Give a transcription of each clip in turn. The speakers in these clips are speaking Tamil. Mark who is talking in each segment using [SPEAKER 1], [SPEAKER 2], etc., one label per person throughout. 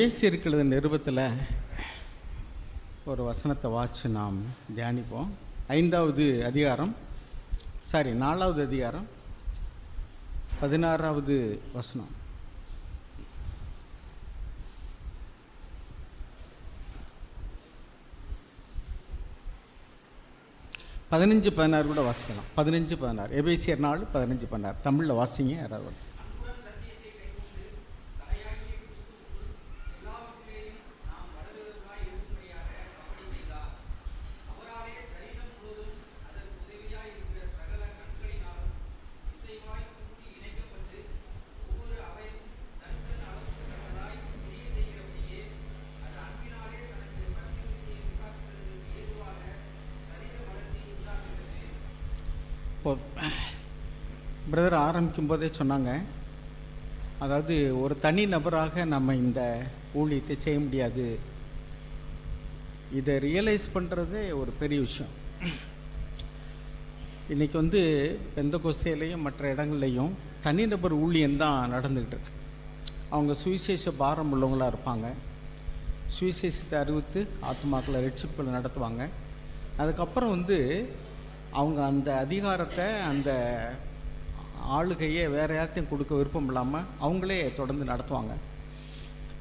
[SPEAKER 1] எபேசியருக்கு நிருபத்தில் ஒரு வசனத்தை வாட்சி நாம் தியானிப்போம். 4வது அதிகாரம் 16வது வசனம். பதினஞ்சு 16 கூட வாசிக்கலாம். 15-16 எபேசியர் 4:15-16 தமிழில் வாசிங்க யாராவது. பிரதர் ஆரம்பிக்கும் போதே சொன்னாங்க, அதாவது ஒரு தனி நபராக நம்ம இந்த ஊழியத்தை செய்ய முடியாது. இதை ரியலைஸ் பண்ணுறதே ஒரு பெரிய விஷயம். இன்றைக்கி பெந்தகோஸ்தேலையும் மற்ற இடங்கள்லையும் தனிநபர் ஊழியம்தான் நடந்துக்கிட்டு இருக்கு. அவங்க சுவிசேஷ பாரம் உள்ளவங்களாக இருப்பாங்க. சுவிசேஷத்தை அறிவித்து ஆத்துமாக்களை ரட்சிப்புகளை நடத்துவாங்க. அதுக்கப்புறம் அவங்க அந்த அதிகாரத்தை, அந்த ஆளுகையை வேறு யார்ட்டையும் கொடுக்க விருப்பம் இல்லாமல் அவங்களே தொடர்ந்து நடத்துவாங்க.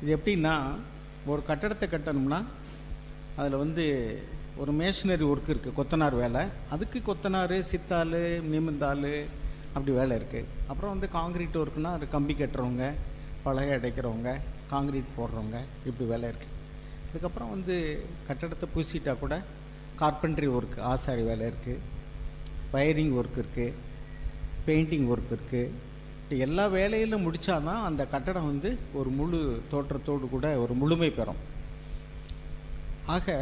[SPEAKER 1] இது எப்படின்னா, ஒரு கட்டடத்தை கட்டணும்னா அதில் ஒரு மேஷனரி ஒர்க் இருக்குது, கொத்தனார் வேலை. அதுக்கு கொத்தனார், சித்தாள், நிமிந்தாள் அப்படி வேலை இருக்குது. அப்புறம் காங்கிரீட் ஒர்க்குனா அது கம்பி கட்டுறவங்க, பலகை அடைக்கிறவங்க, காங்கிரீட் போடுறவங்க, இப்படி வேலை இருக்குது. அதுக்கப்புறம் கட்டடத்தை பூசிட்டா கூட கார்பென்ட்ரி ஒர்க், ஆசாரி வேலை இருக்குது, வயரிங் ஒர்க் இருக்குது, பெயிண்டிங் ஒர்க் இருக்குது. எல்லா வேலையிலும் முடித்தாதான் அந்த கட்டடம் ஒரு முழு தோற்றத்தோடு கூட ஒரு முழுமை பெறும். ஆக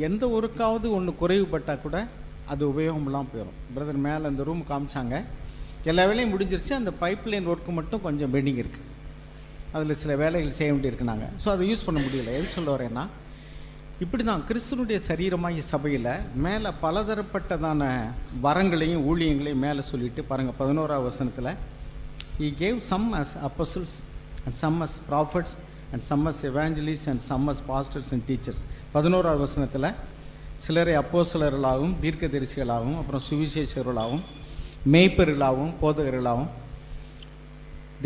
[SPEAKER 1] எந்த ஒர்க்காவது ஒன்று குறைவுபட்டால் கூட அது உபயோகமெல்லாம் போயிடும். பிரதர் மேலே அந்த ரூம் காமிச்சாங்க, எல்லா வேலையும் முடிஞ்சிருச்சு. அந்த பைப் லைன் ஒர்க்கு மட்டும் கொஞ்சம் பெண்டிங் இருக்குது. அதில் சில வேலைகள் செய்ய வேண்டியிருக்குனாங்க. ஸோ அதை யூஸ் பண்ண முடியல. எது சொல்ல வரேன்னா, இப்படி தான் கிறிஸ்துவனுடைய சரீரமாகிய சபையில் மேலே பலதரப்பட்டதான வரங்களையும் ஊழியங்களையும் மேலே சொல்லிட்டு பாருங்கள். 11வது வசனத்தில், He gave some as apostles and some as prophets and some as evangelists and some as pastors and teachers. 11வது வசனத்தில் சிலரை அப்போஸ்தலர்களாகவும் தீர்க்கதரிசிகளாகவும் அப்புறம் சுவிசேஷர்களாகவும் மேய்ப்பர்களாகவும் போதகர்களாகவும்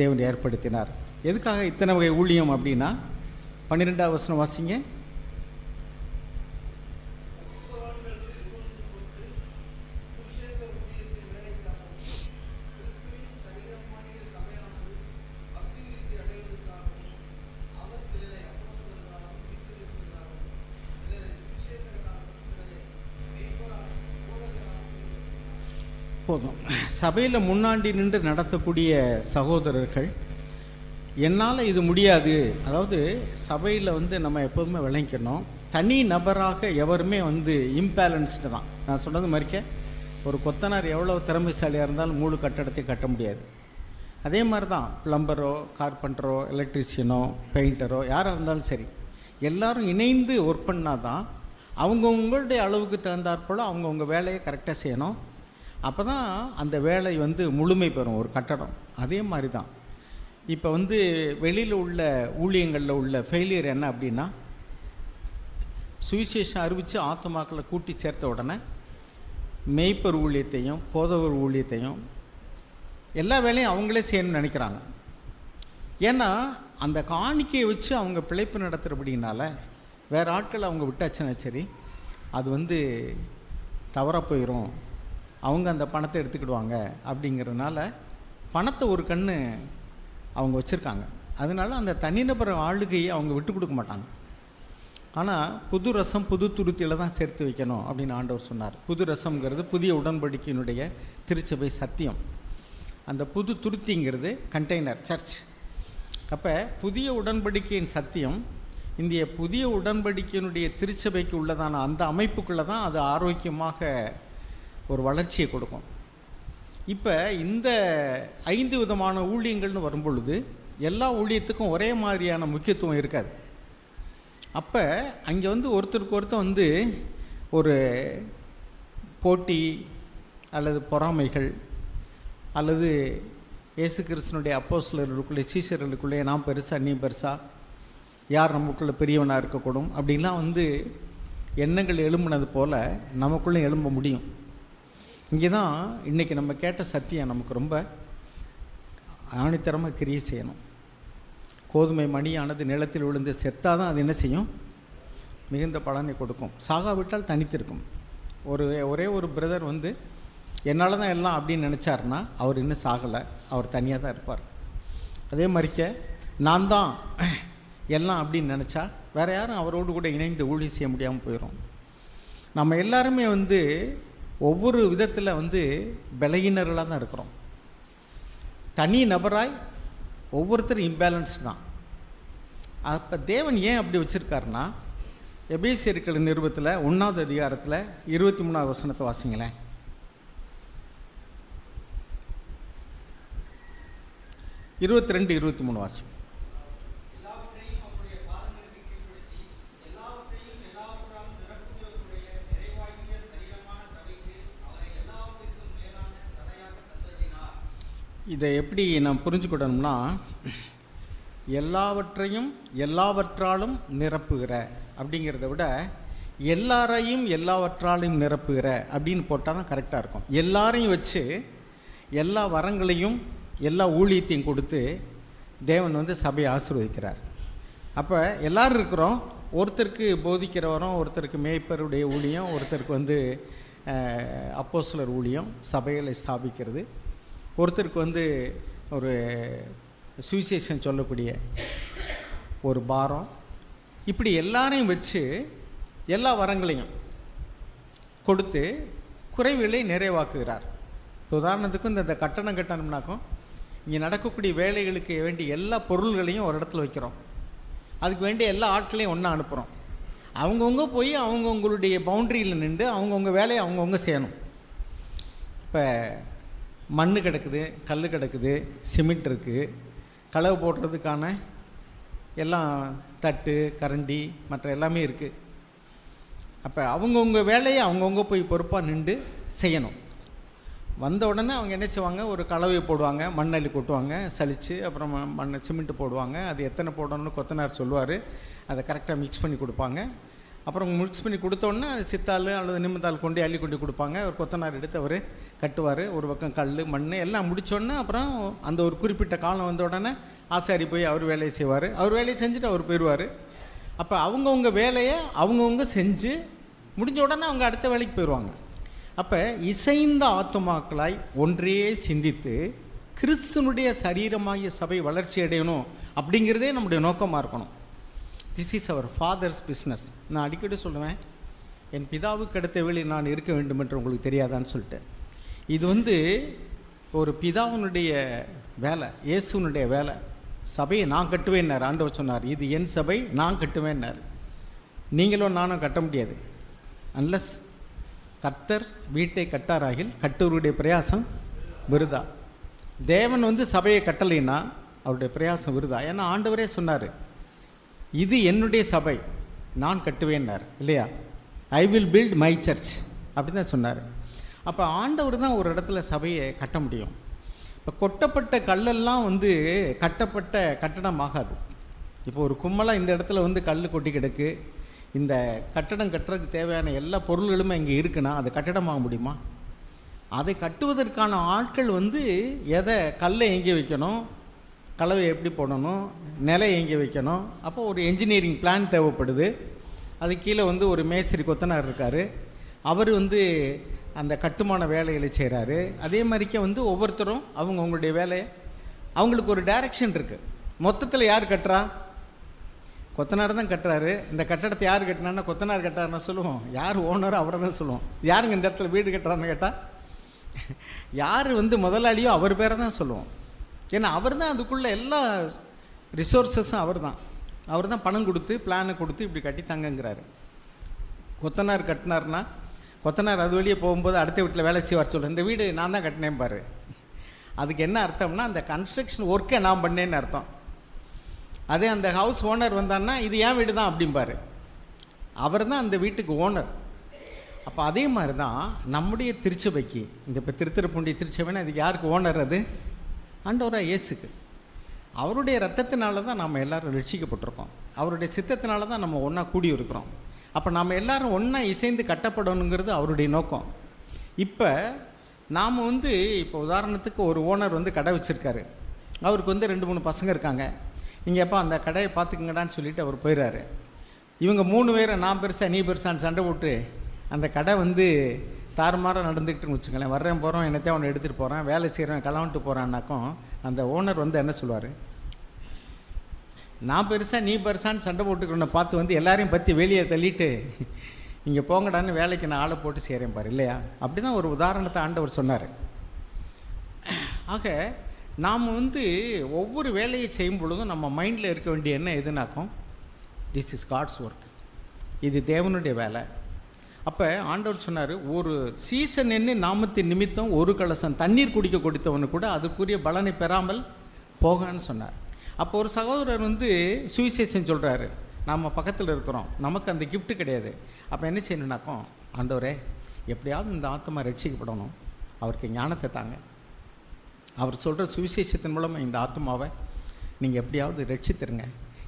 [SPEAKER 1] தேவன் ஏற்படுத்தினார். எதுக்காக இத்தனை வகை ஊழியம் அப்படின்னா, 12வது வசனம் வாசிங்க. போதும். சபையில் முன்னாடி நின்று நடத்தக்கூடிய சகோதரர்கள், என்னால் இது முடியாது. அதாவது சபையில் நம்ம எப்போதுமே விளங்கிக்கணும், தனி நபராக எவருமே இம்பேலன்ஸ்டு தான். நான் சொன்னது மாதிரிக்க ஒரு கொத்தனார் எவ்வளோ திறமைசாலியாக இருந்தாலும் முழு கட்டடத்தை கட்ட முடியாது. அதே மாதிரி தான் பிளம்பரோ, கார்பெண்டரோ, எலக்ட்ரிஷியனோ, பெயிண்டரோ யாராக இருந்தாலும் சரி, எல்லோரும் இணைந்து ஒர்க் பண்ணால் தான் அவங்கவுங்களுடைய அளவுக்கு தகுந்தாற்போல் அவங்கவுங்க வேலையை கரெக்டாக செய்யணும். அப்போ தான் அந்த வேலை முழுமை பெறும் ஒரு கட்டடம். அதே மாதிரி தான் இப்போ வெளியில் உள்ள ஊழியங்களில் உள்ள ஃபெயிலியர் என்ன அப்படின்னா, சுவிசேஷம் அறிவித்து ஆத்துமாக்களை கூட்டி சேர்த்த உடனே மேய்ப்பர் ஊழியத்தையும் போதவர் ஊழியத்தையும் எல்லா வேலையும் அவங்களே செய்யணும்னு நினைக்கிறாங்க. ஏன்னா அந்த காணிக்கையை வச்சு அவங்க பிழைப்பு நடத்துகிறபடினால வேறு ஆட்கள் அவங்க விட்டாச்சுன்னா சரி, அது தவறாக போயிடும், அவங்க அந்த பணத்தை எடுத்துக்கிடுவாங்க. அப்படிங்கிறதுனால பணத்தை ஒரு கண்ணு அவங்க வச்சுருக்காங்க. அதனால அந்த தனிநபர் ஆளுகையை அவங்க விட்டு கொடுக்க மாட்டாங்க. ஆனால் புது ரசம் புது துருத்தியில் தான் சேர்த்து வைக்கணும் அப்படின்னு ஆண்டவர் சொன்னார். புது ரசம்ங்கிறது புதிய உடன்படிக்கையினுடைய திருச்சபை சத்தியம். அந்த புது துருத்திங்கிறது கண்டெய்னர், சர்ச். அப்போ புதிய உடன்படிக்கையின் சத்தியம் இந்திய புதிய உடன்படிக்கையினுடைய திருச்சபைக்கு உள்ளதான அந்த அமைப்புக்குள்ளே தான் அது ஆரோக்கியமாக ஒரு வளர்ச்சியை கொடுக்கும். இப்போ இந்த 5 விதமான ஊழியங்கள்னு வரும்பொழுது எல்லா ஊழியத்துக்கும் ஒரே மாதிரியான முக்கியத்துவம் இருக்காது. அப்போ அங்கே ஒருத்தருக்கு ஒருத்தர் ஒரு போட்டி அல்லது பொறாமைகள் அல்லது இயேசு கிறிஸ்துனுடைய அப்போஸ்தலர்களுக்குள்ளே சீஷர்களுக்குள்ளே நான் பெருசா நீ பெருசா யார் நமக்குள்ளே பெரியவனாக இருக்கக்கூடும் அப்படின்லாம் வந்து எண்ணங்கள் எழும்புனது போல் நமக்குள்ளே எழும்ப முடியும். இங்கே தான் இன்றைக்கி நம்ம கேட்ட சத்தியம் நமக்கு ரொம்ப ஆணித்தரமாக கிரியை செய்யணும். கோதுமை மணியானது நிலத்தில் விழுந்து செத்தால் தான் அது என்ன செய்யும்? மிகுந்த பலனை கொடுக்கும். சாகாவிட்டால் தனித்திருக்கும். ஒரே ஒரு பிரதர் வந்து என்னால் தான் எல்லாம் அப்படின்னு நினச்சாருன்னா அவர் இன்னும் சாகலை, அவர் தனியாக தான் இருப்பார். அதே மாதிரிக்க நான் தான் எல்லாம் அப்படின்னு நினச்சா வேறு யாரும் அவரோடு கூட இணைந்து ஊழியம் செய்ய முடியாமல் போயிடும். நம்ம எல்லாருமே வந்து ஒவ்வொரு விதத்தில் வந்து பலகீனர்களாக தான் இருக்கிறோம். தனி நபராய் ஒவ்வொருத்தரும் இம்பேலன்ஸ் தான். அப்போ தேவன் ஏன் அப்படி வச்சுருக்காருன்னா, எபேசியர்கள் நிருபத்தில் 1வது அதிகாரத்தில் 23வது வசனத்தை வாசிங்களேன். 22, 23 வாசி. இதை எப்படி நாம் புரிஞ்சுக்கிடணும்னா, எல்லாவற்றையும் எல்லாவற்றாலும் நிரப்புகிற அப்படிங்கிறத விட எல்லாரையும் எல்லாவற்றாலும் நிரப்புகிற அப்படின்னு போட்டால் தான் கரெக்டாக இருக்கும். எல்லாரையும் வச்சு எல்லா வரங்களையும் எல்லா ஊழியத்தையும் கொடுத்து தேவன் வந்து சபையை ஆசீர்வதிக்கிறார். அப்போ எல்லோரும் இருக்கிறோம். ஒருத்தருக்கு போதிக்கிறவரும், ஒருத்தருக்கு மேய்ப்பருடைய ஊழியம், ஒருத்தருக்கு வந்து அப்போஸ்தலர் ஊழியம், சபைகளை ஸ்தாபிக்கிறது, ஒருத்தருக்கு வந்து ஒரு சுவிசேஷன் சொல்லக்கூடிய ஒரு பாரம். இப்படி எல்லாரையும் வச்சு எல்லா வரங்களையும் கொடுத்து குறைவுகளை நிறைவாக்குகிறார். உதாரணத்துக்கும் இந்த கட்டணம் கட்டணும்னாக்கும் இங்கே நடக்கக்கூடிய வேலைகளுக்கு வேண்டிய எல்லா பொருள்களையும் ஒரு இடத்துல வைக்கிறோம். அதுக்கு வேண்டிய எல்லா ஆட்களையும் ஒன்றா அனுப்புகிறோம். அவங்கவுங்க போய் அவங்கவுங்களுடைய பவுண்ட்ரியில் நின்று அவங்கவுங்க வேலையை அவங்கவுங்க செய்யணும். இப்போ மண் கிடக்குது, கல் கிடக்குது, சிமெண்ட் இருக்குது, களவு போடுறதுக்கான எல்லாம் தட்டு, கரண்டி, மற்ற எல்லாமே இருக்குது. அப்போ அவங்கவுங்க வேலையை அவங்கவுங்க போய் பொறுப்பாக நின்று செய்யணும். வந்த உடனே அவங்க என்ன செய்வாங்க, ஒரு கலவையை போடுவாங்க, மண்ணள்ளி கொட்டுவாங்க, சலித்து அப்புறம் மண் சிமெண்ட்டு போடுவாங்க. அது எத்தனை போடணும்னு கொத்தனார் சொல்லுவார். அதை கரெக்டாக மிக்ஸ் பண்ணி கொடுப்பாங்க. அப்புறம் மிக்ஸ் பண்ணி கொடுத்தோன்னே அது சித்தாள் அல்லது நிமித்தாள் கொண்டு அள்ளி கொண்டு கொடுப்பாங்க. ஒரு கொத்தனார் எடுத்து அவர் கட்டுவார். ஒரு பக்கம் கல், மண் எல்லாம் முடித்தோடனே அப்புறம் அந்த ஒரு குறிப்பிட்ட காலம் வந்த உடனே ஆசாரி போய் அவர் வேலையை செய்வார். அவர் வேலையை செஞ்சுட்டு அவர் போயிடுவார். அப்போ அவங்கவுங்க வேலையை அவங்கவுங்க செஞ்சு முடிஞ்ச உடனே அவங்க அடுத்த வேலைக்கு போயிடுவாங்க. அப்போ இசைந்த ஆத்துமாக்களாய் ஒன்றே சிந்தித்து கிறிஸ்துனுடைய சரீரமாகிய சபை வளர்ச்சி அடையணும் அப்படிங்கிறதே நம்முடைய நோக்கமாக இருக்கணும். This is our father's business. நான் அடிக்கடி சொல்லுவேன், என் பிதாவுக்கு அடுத்த வேலை நான் இருக்க வேண்டும் என்று உங்களுக்கு தெரியாதான்னு சொல்லிட்டு. இது வந்து ஒரு பிதாவினுடைய வேலை, இயேசுனுடைய வேலை. சபையை நான் கட்டுவேன்னார் ஆண்டவர் சொன்னார். இது என் சபை, நான் கட்டுவேன்னார். நீங்களும் நானும் கட்ட முடியாது. அன்லஸ் கர்த்தர் வீட்டை கட்டாராகில் கட்டுவருடைய பிரயாசம் விருதா. தேவன் வந்து சபையை கட்டலைன்னா அவருடைய பிரயாசம் விருதா. ஏன்னா ஆண்டவரே சொன்னார், இது என்னுடைய சபை, நான் கட்டுவேன்னார் இல்லையா? I will build my church அப்படி தான் சொன்னார். அப்போ ஆண்டவர் தான் ஒரு இடத்துல சபையை கட்ட முடியும். இப்போ கொட்டப்பட்ட கல்லெல்லாம் வந்து கட்டப்பட்ட கட்டடம் ஆகாது. இப்போ ஒரு கும்மலாக இந்த இடத்துல வந்து கல் கொட்டி கிடக்கு, இந்த கட்டடம் கட்டுறதுக்கு தேவையான எல்லா பொருள்களுமே இங்கே இருக்குன்னா அது கட்டடமாக முடியுமா? அதை கட்டுவதற்கான ஆட்கள் வந்து எதை, கல்லை எங்கே வைக்கணும், கலவை எப்படி போடணும், நிலை எங்கே வைக்கணும். அப்போ ஒரு என்ஜினியரிங் பிளான் தேவைப்படுது. அது கீழே வந்து ஒரு மேஸ்திரி கொத்தனார் இருக்கார். அவர் வந்து அந்த கட்டுமான வேலைகளை செய்கிறாரு. அதே மாதிரிக்க வந்து ஒவ்வொருத்தரும் அவங்களுடைய வேலையை, அவங்களுக்கு ஒரு டைரக்ஷன் இருக்குது. மொத்தத்தில் யார் கட்டுறா? கொத்தனார் தான் கட்டுறாரு. இந்த கட்டடத்தை யார் கட்டினான்னா கொத்தனார் கட்டுறாருன்னு சொல்லுவோம். யார் ஓனரோ அவரை தான் சொல்லுவோம். யாருங்க இந்த இடத்துல வீடு கட்டுறாருன்னு கேட்டால் யார் வந்து முதலாளியோ அவர் பேரை தான் சொல்லுவோம். ஏன்னா அவர் தான் அதுக்குள்ளே எல்லா ரிசோர்ஸஸும் அவர் தான் பணம் கொடுத்து பிளானை கொடுத்து இப்படி கட்டி தங்கங்கிறாரு. கொத்தனார் கட்டினார்னா கொத்தனார் அது வழியே போகும்போது அடுத்த வீட்டில் வேலை செய்வார் சொல்ல, இந்த வீடு நான் தான் கட்டினேன் பாரு. அதுக்கு என்ன அர்த்தம்னா அந்த கன்ஸ்ட்ரக்ஷன் ஒர்க்கை நான் பண்ணேன்னு அர்த்தம். அதே அந்த ஹவுஸ் ஓனர் வந்தான்னா இது என் வீடு தான் அப்படிம்பார். அவர் தான் அந்த வீட்டுக்கு ஓனர். அப்போ அதே மாதிரி தான் நம்முடைய திருச்சபைக்கு, இந்த இப்போ திருத்துறைப்பூண்டி திருச்சபைன்னா இதுக்கு யாருக்கு ஓனர்? அது ஆண்டவராக இயேசுக்கு. அவருடைய ரத்தத்தினால தான் நம்ம எல்லோரும் ரட்சிக்கப்பட்டிருக்கோம். அவருடைய சித்தத்தினால தான் நம்ம ஒன்றா கூடி இருக்கிறோம். அப்போ நம்ம எல்லோரும் ஒன்றா இசைந்து கட்டப்படணுங்கிறது அவருடைய நோக்கம். இப்போ நாம் இப்போ உதாரணத்துக்கு ஒரு ஓனர் கடை வச்சுருக்காரு. அவருக்கு 2-3 பசங்க இருக்காங்க. நீங்கள் எப்போ அந்த கடையை பார்த்துக்குங்கடான்னு சொல்லிவிட்டு அவர் போயிடுறாரு. இவங்க 3 பேரை நான் பெருசாக நீ பெருசான்னு சண்டை போட்டு அந்த கடை தாறுமாறாக நடந்துக்கிட்டுன்னு வச்சுக்கலேன். வர்றேன் போகிறோம், என்னத்தையும் அவனை எடுத்துகிட்டு போகிறேன், வேலை செய்கிறவன் கிளம்பிட்டு போகிறான்னாக்கும் அந்த ஓனர் என்ன சொல்லுவார், நான் பெருசாக நீ பெருசான்னு சண்டை போட்டுக்கிறவனை பார்த்து எல்லாரையும் பற்றி வெளியே தள்ளிட்டு இங்கே போங்கடான்னு வேலைக்கு நான் ஆளை போட்டு செய்கிறேன் பாரு, இல்லையா? அப்படி தான் ஒரு உதாரணத்தை ஆண்டவர் சொன்னார். ஆக நாம் ஒவ்வொரு வேலையை செய்யும் பொழுதும் நம்ம மைண்டில் இருக்க வேண்டிய என்ன எதுனாக்கும், திஸ் இஸ் காட்ஸ் ஒர்க், இது தேவனுடைய வேலை. அப்போ ஆண்டவர் சொன்னார், ஒரு சீசன் என்ன நாமத்தின் நிமித்தம் ஒரு கலசம் தண்ணீர் குடிக்க கொடுத்தவனு கூட அதுக்குரிய பலனை பெறாமல் போகான்னு சொன்னார். அப்போ ஒரு சகோதரர் சுவிசேஷம் சொல்கிறாரு, நம்ம பக்கத்தில் இருக்கிறோம், நமக்கு அந்த கிஃப்ட் கிடையாது. அப்போ என்ன செய்யணுன்னாக்கும், ஆண்டவரே எப்படியாவது இந்த ஆத்மா ரட்சிக்கப்படணும், அவருக்கு ஞானத்தை தாங்க, அவர் சொல்கிற சுவிசேஷத்தின் மூலமாக இந்த ஆத்மாவை நீங்கள் எப்படியாவது ரட்சித்துருங்க.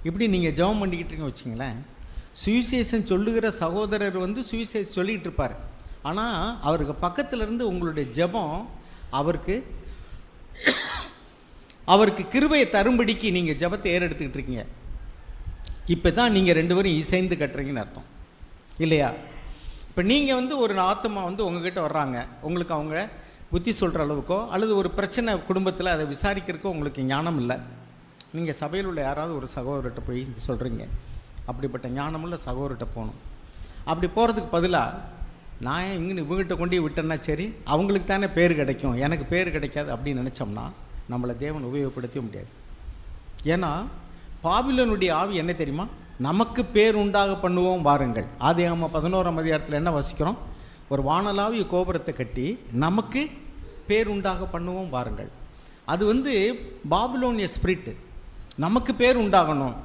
[SPEAKER 1] இப்படி நீங்கள் ஜெபம் பண்ணிக்கிட்டீங்க வச்சிங்களேன், சுவிசேஷம் சொல்லுகிற சகோதரர் சுவிசேஷம் சொல்லிக்கிட்டு இருப்பார். ஆனால் அவருக்கு பக்கத்தில் இருந்து உங்களுடைய ஜெபம் அவருக்கு கிருபையை தரும்படிக்கு நீங்கள் ஜெபத்தை ஏறெடுத்துக்கிட்டு இருக்கீங்க. இப்போ தான் நீங்கள் 2 பேரும் இசைந்து கட்டுறீங்கன்னு அர்த்தம், இல்லையா? இப்போ நீங்கள் ஒரு ஆத்மா உங்ககிட்ட வர்றாங்க, உங்களுக்கு அவங்க புத்தி சொல்கிற அளவுக்கோ அல்லது ஒரு பிரச்சனை குடும்பத்தில் அதை விசாரிக்கிறதுக்கோ உங்களுக்கு ஞானம் இல்லை. நீங்கள் சபையில் உள்ள யாராவது ஒரு சகோதரர்கிட்ட போய் சொல்கிறீங்க, அப்படிப்பட்ட ஞானமுள்ள சகோதரர்கிட்ட போகணும். அப்படி போகிறதுக்கு பதிலாக நான் இவங்ககிட்ட கொண்டு விட்டேன்னா சரி, அவங்களுக்கு தானே பேர் கிடைக்கும், எனக்கு பேர் கிடைக்காது அப்படின்னு நினச்சோம்னா நம்மளை தேவன் உபயோகப்படுத்த முடியாது. ஏன்னா பாபிலோனுடைய ஆவி என்ன தெரியுமா, நமக்கு பேர் உண்டாக பண்ணுவோம் வாருங்கள். ஆதியாகமம் 11ஆம் அதிகாரத்தில் என்ன வசிக்கிறோம், ஒரு வானலாவிய கோபுரத்தை கட்டி நமக்கு பேர் உண்டாக பண்ணுவோம் வாருங்கள். அது பாபிலோனிய ஸ்பிரிட்டு, நமக்கு பேர் உண்டாகணும்.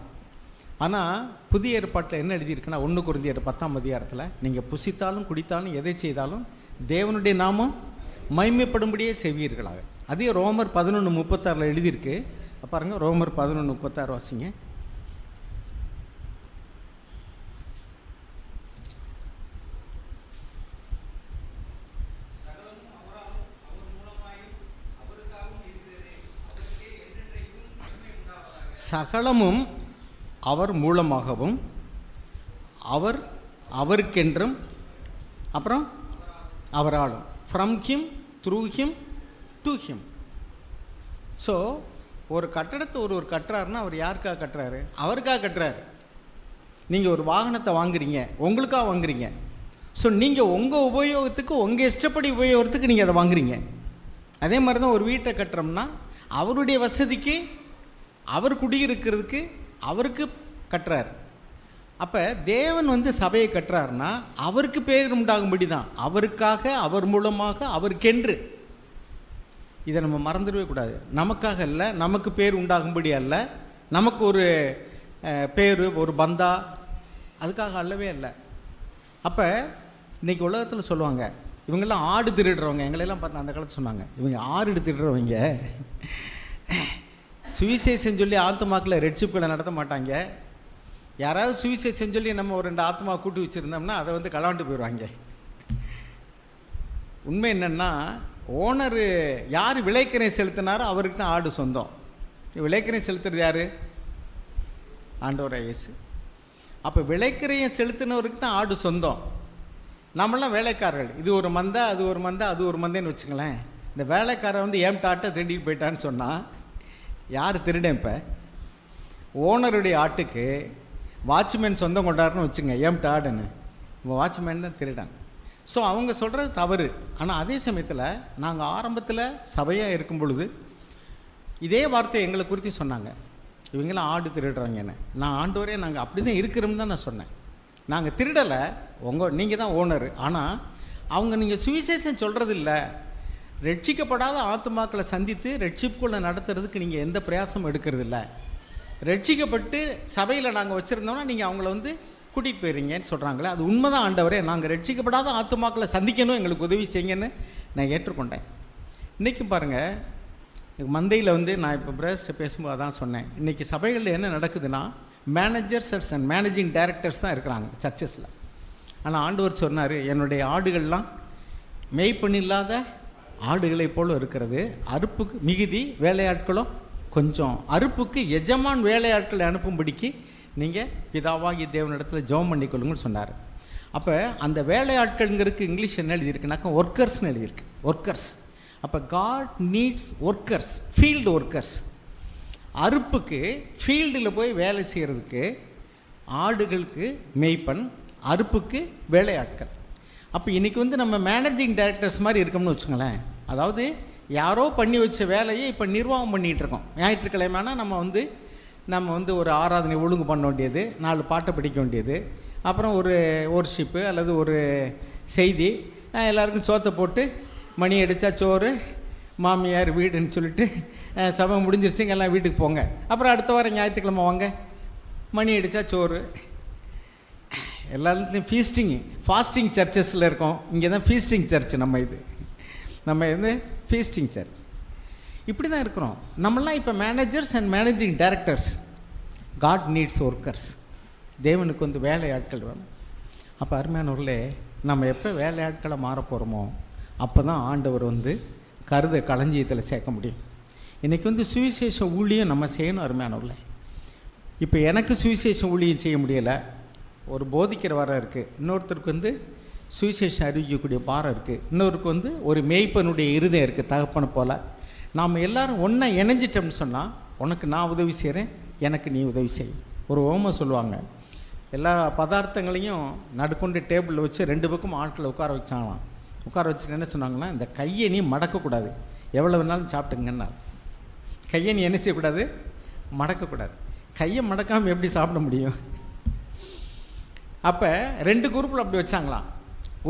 [SPEAKER 1] ஆனால் புதிய ஏற்பாட்டில் என்ன எழுதியிருக்குன்னா 1 கொரிந்தியர் 10ஆம் அதிகாரத்தில், நீங்கள் புசித்தாலும் குடித்தாலும் எதை செய்தாலும் தேவனுடைய நாமம் மகிமைப்படும்படியே செய்வீர்களாக. அதே ரோமர் 11:36 எழுதியிருக்கு. பாருங்கள், ரோமர் 11:36 வாசிங்க. சகலமும் அவர் மூலமாகவும் அவர் அவருக்கென்றும் அப்புறம் அவராலும், from him through him to him. So ஒரு கட்டடத்தை ஒரு கட்டுறாருன்னா அவர் யாருக்காக கட்டுறாரு, அவருக்காக கட்டுறாரு. நீங்கள் ஒரு வாகனத்தை வாங்குறீங்க, உங்களுக்காக வாங்குறீங்க. ஸோ நீங்கள் உங்கள் உபயோகத்துக்கு, உங்கள் இஷ்டப்படி உபயோகத்துக்கு நீங்கள் அதை வாங்குறீங்க. அதே மாதிரி தான் ஒரு வீட்டை கட்டுறோம்னா அவருடைய வசதிக்கு, அவர் குடியிருக்கிறதுக்கு அவருக்கு கட்டுறார். அப்போ தேவன் சபையை கட்டுறாருன்னா அவருக்கு பேர் உண்டாகும்படி தான், அவருக்காக, அவர் மூலமாக, அவருக்கென்று. இதை நம்ம மறந்துடவே கூடாது. நமக்காக இல்லை, நமக்கு பேர் உண்டாகும்படி அல்ல, நமக்கு ஒரு பேர், ஒரு பந்தா, அதுக்காக அல்லவே இல்லை. அப்போ இன்றைக்கி உலகத்தில் சொல்லுவாங்க, இவங்கெல்லாம் ஆடு திருடுறவங்க. எங்களெல்லாம் பார்த்து அந்த காலத்தில் சொன்னாங்க, இவங்க ஆடு திருடுறவங்க, சுவிசேஷம் சொல்லி ஆத்மாக்களை ரெட்ஷிப்புகளை நடத்த மாட்டாங்க. யாராவது சுவிசேஷம் சொல்லி நம்ம ஒரு 2 ஆத்மா கூட்டி வச்சுருந்தோம்னா அதை களவாண்டு போயிடுவாங்க. உண்மை என்னென்னா, ஓனரு யார் விலைக்கரை செலுத்தினாரோ அவருக்கு தான் ஆடு சொந்தம். விலைக்கரை செலுத்துறது யார்? ஆண்டவராகிய இயேசு. அப்போ விலைக்கரையை செலுத்தினவருக்கு தான் ஆடு சொந்தம். நம்மளாம் வேலைக்காரர்கள். இது ஒரு மந்தை, அது ஒரு மந்தை, அது ஒரு மந்தைன்னு வச்சுங்களேன். இந்த வேலைக்காரன் ஏம்ட்ட ஆட்டை திருடிட்டு போயிட்டான்னு சொன்னால் யார் திருடன்? இப்போ ஓனருடைய ஆட்டுக்கு வாட்ச்மேன் சொந்தம் கொண்டாடுறன்னு வச்சுங்க, ஏம்ட்ட ஆடுன்னு, வாட்ச்மேன் தான் திருடன். ஸோ அவங்க சொல்கிறது தவறு. ஆனால் அதே சமயத்தில் நாங்கள் ஆரம்பத்தில் சபையாக இருக்கும் பொழுது இதே வார்த்தை எங்களை குறித்து சொன்னாங்க, இவங்களாம் ஆடு திருடுறாங்கன்னு. நான் ஆண்டவரே நாங்கள் அப்படி தான் இருக்கிறோம்னு தான் நான் சொன்னேன். நாங்கள் திருடலை, நீங்கள் தான் ஓனர். ஆனால் அவங்க நீங்கள் சுவிசேஷம் சொல்கிறது இல்லை, ரட்சிக்கப்படாத ஆத்மாக்களை சந்தித்து ரட்சிப்புக்குள்ளே நடத்துறதுக்கு நீங்கள் எந்த பிரயாசமும் எடுக்கிறது இல்லை. ரட்சிக்கப்பட்டு சபையில் நாங்கள் வச்சுருந்தோம்னா நீங்கள் அவங்கள கூட்டிகிட்டு போயிடுறீங்கன்னு சொல்கிறாங்களே, அது உண்மைதான் ஆண்டவரே. நாங்கள் ரட்சிக்கப்படாத ஆத்மாக்களை சந்திக்கணும், எங்களுக்கு உதவி செய்யுங்கன்னு நான் ஏற்றுக்கொண்டேன். இன்றைக்கி பாருங்கள், மந்தையில் வந்து நான் இப்போ பிரதர்ஸ்ட்டை பேசும்போது அதான் சொன்னேன், இன்றைக்கி சபைகளில் என்ன நடக்குதுன்னா மேனேஜர்ஸ் அண்ட் மேனேஜிங் டைரக்டர்ஸ் தான் இருக்கிறாங்க சர்ச்சஸில். ஆனால் ஆண்டவர் சொன்னார், என்னுடைய ஆடுகள்லாம் மேய்ப்பன் இல்லாத ஆடுகளை போல் இருக்கிறது, அறுப்புக்கு மிகுதி வேலையாட்களும் கொஞ்சம், அறுப்புக்கு எஜமான் வேலையாட்களை அனுப்பும்படிக்கு நீங்கள் பிதாவாகிய தேவனிடத்தில் ஜெபம் பண்ணிக்கொள்ளுங்கன்னு சொன்னார். அப்போ அந்த வேலையாட்கள்ங்கிறதுக்கு இங்கிலீஷ் என்ன எழுதியிருக்குனாக்கா ஒர்க்கர்ஸ்னு எழுதியிருக்கு, ஒர்க்கர்ஸ். அப்போ God needs workers, field workers. அறுப்புக்கு ஃபீல்டில் போய் வேலை செய்கிறதுக்கு ஆடுகளுக்கு மேய்ப்பன், அறுப்புக்கு வேலையாட்கள். அப்போ இன்றைக்கி வந்து நம்ம மேனேஜிங் டைரக்டர்ஸ் மாதிரி இருக்கோம்னு வச்சுங்களேன். அதாவது யாரோ பண்ணி வச்ச வேலையை இப்போ நிர்வாகம் பண்ணிகிட்ருக்கோம். ஞாயிற்றுக்கிழமைனா நம்ம வந்து ஒரு ஆராதனை ஒழுங்கு பண்ண வேண்டியது, 4 பாட்டை படிக்க வேண்டியது, அப்புறம் ஒரு ஒர்ஷிப்பு அல்லது ஒரு செய்தி, எல்லாருக்கும் சோத்தை போட்டு மணி அடித்தா சோறு, மாமியார் வீடுன்னு சொல்லிட்டு சபை முடிஞ்சிருச்சுங்க எல்லாம் வீட்டுக்கு போங்க, அப்புறம் அடுத்த வாரம் ஞாயிற்றுக்கிழமை வாங்க, மணி அடித்தா சோறு. எல்லாத்துலேயும் ஃபாஸ்டிங் சர்ச்சஸில் இருக்கோம். இங்கே தான் ஃபீஸ்டிங் சர்ச். நம்ம வந்து ஃபீஸ்டிங் சர்ச். இப்படி தான் இருக்கிறோம் நம்மளாம். இப்போ managers and managing directors. God needs workers. தேவனுக்கு வந்து வேலையாட்கள் வேணும். அப்போ அருமையானவர்களே, நம்ம எப்போ வேலையாட்களை மாற போகிறோமோ அப்போ தான் ஆண்டவர் வந்து களஞ்சியத்தில் சேர்க்க முடியும். இன்றைக்கி வந்து சுவிசேஷ ஊழியம் நம்ம செய்யணும் அருமையானவர்களே. இப்போ எனக்கு சுவிசேஷ ஊழியம் செய்ய முடியலை, ஒரு போதிக்கிற வாரம் இருக்குது, இன்னொருத்தருக்கு வந்து சுவிசேஷம் அறிவிக்கக்கூடிய பாரம் இருக்குது, இன்னொருக்கு வந்து ஒரு மேய்ப்பனுடைய இருதயம் இருக்குது தகப்பனை போல். நாம் எல்லோரும் ஒன்றா இணைஞ்சிட்டோம்னு சொன்னால், உனக்கு நான் உதவி செய்கிறேன், எனக்கு நீ உதவி செய். ஒரு ஓமை சொல்லுவாங்க, எல்லா பதார்த்தங்களையும் நடுக்கொண்டு டேபிளில் வச்சு 2 பக்கம் ஆட்களை உட்கார வச்சாங்களாம். உட்கார வச்சுட்டு என்ன சொன்னாங்கன்னா, இந்த கையை நீ மடக்கக்கூடாது, எவ்வளோ வேணாலும் சாப்பிட்டுங்கன்னா. கையை நீ என்ன செய்யக்கூடாது, மடக்கக்கூடாது. கையை மடக்காமல் எப்படி சாப்பிட முடியும்? அப்போ 2 குரூப்பில் அப்படி வச்சாங்களாம்.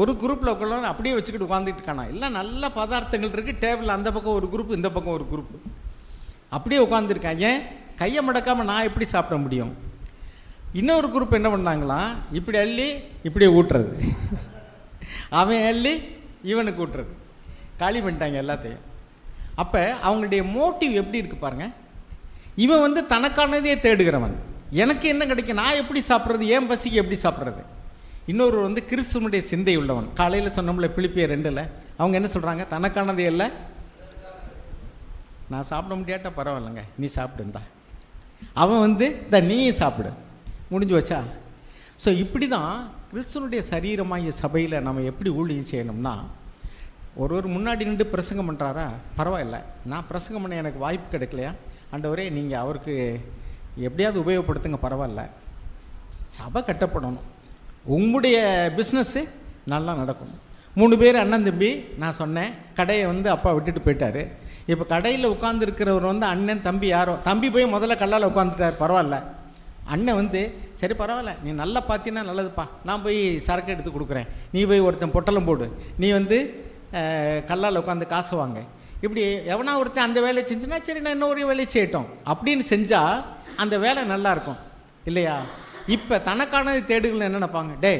[SPEAKER 1] ஒரு குரூப்பில் உட்காந்து அப்படியே வச்சுக்கிட்டு உட்காந்துட்டு இருக்கானா, இல்லை நல்ல பதார்த்தங்கள் இருக்குது, டேபிள் அந்த பக்கம் ஒரு குரூப், இந்த பக்கம் ஒரு குரூப்பு, அப்படியே உட்காந்துருக்கான். ஏன் கையை மடக்காமல் நான் எப்படி சாப்பிட முடியும்? இன்னொரு குரூப் என்ன பண்ணாங்களாம், இப்படி அள்ளி இப்படியே ஊட்டுறது, அவன் அள்ளி இவனுக்கு ஊட்டுறது, காலி பண்ணிட்டாங்க எல்லாத்தையும். அப்போ அவங்களுடைய மோட்டிவ் எப்படி இருக்குது பாருங்கள். இவன் வந்து தனக்கானதே தேடுகிறவன், எனக்கு என்ன கிடைக்கும், நான் எப்படி சாப்பிட்றது, ஏன் பசிக்கு எப்படி சாப்பிட்றது. இன்னொரு வந்து கிறிஸ்துவனுடைய சிந்தை உள்ளவன். காலையில் சொன்னோம்ல பிலிப்பியர் 2ல், அவங்க என்ன சொல்கிறாங்க, தனக்கானதே இல்லை, நான் சாப்பிட முடியாட்டா பரவாயில்லைங்க, நீ சாப்பிடுந்தா. அவன் வந்து நீயும் சாப்பிடு, முடிஞ்சு வச்சா. ஸோ இப்படி தான் கிறிஸ்துவனுடைய சரீரமாகிய சபையில் நம்ம எப்படி ஊழியம் செய்யணும்னா, ஒருவர் முன்னாடி நின்று பிரசங்கம் பண்ணுறாரா, பரவாயில்ல, நான் பிரசங்கம் பண்ண எனக்கு வாய்ப்பு கிடைக்கலையா, ஆண்டவரே நீங்கள் அவருக்கு எப்படியாவது உபயோகப்படுத்துங்க, பரவாயில்ல. சபை கட்டப்படணும், உங்களுடைய பிஸ்னஸ்ஸு நல்லா நடக்கணும். 3 பேர் அண்ணன் தம்பி, நான் சொன்னேன், கடையை வந்து அப்பா விட்டுட்டு போயிட்டார். இப்போ கடையில் உட்காந்துருக்கிறவர் வந்து அண்ணன் தம்பி யாரோ, தம்பி போய் முதல்ல கல்லால் உட்காந்துட்டார், பரவாயில்ல. அண்ணன் வந்து சரி பரவாயில்ல, நீ நல்லா பார்த்தீங்கன்னா நல்லதுப்பா, நான் போய் சரக்கு எடுத்து கொடுக்குறேன், நீ போய் ஒருத்தன் பொட்டலம் போடு, நீ வந்து கல்லால் உட்காந்து காசு வாங்க. இப்படி எவனா ஒருத்தன் அந்த வேலையை செஞ்சுன்னா சரி நான் இன்னொரு வேலையை செய்யட்டும் அப்படின்னு செஞ்சால் அந்த வேலை நல்லாயிருக்கும் இல்லையா? இப்போ தனக்கானது தேடுகள் என்ன நினைப்பாங்க, டே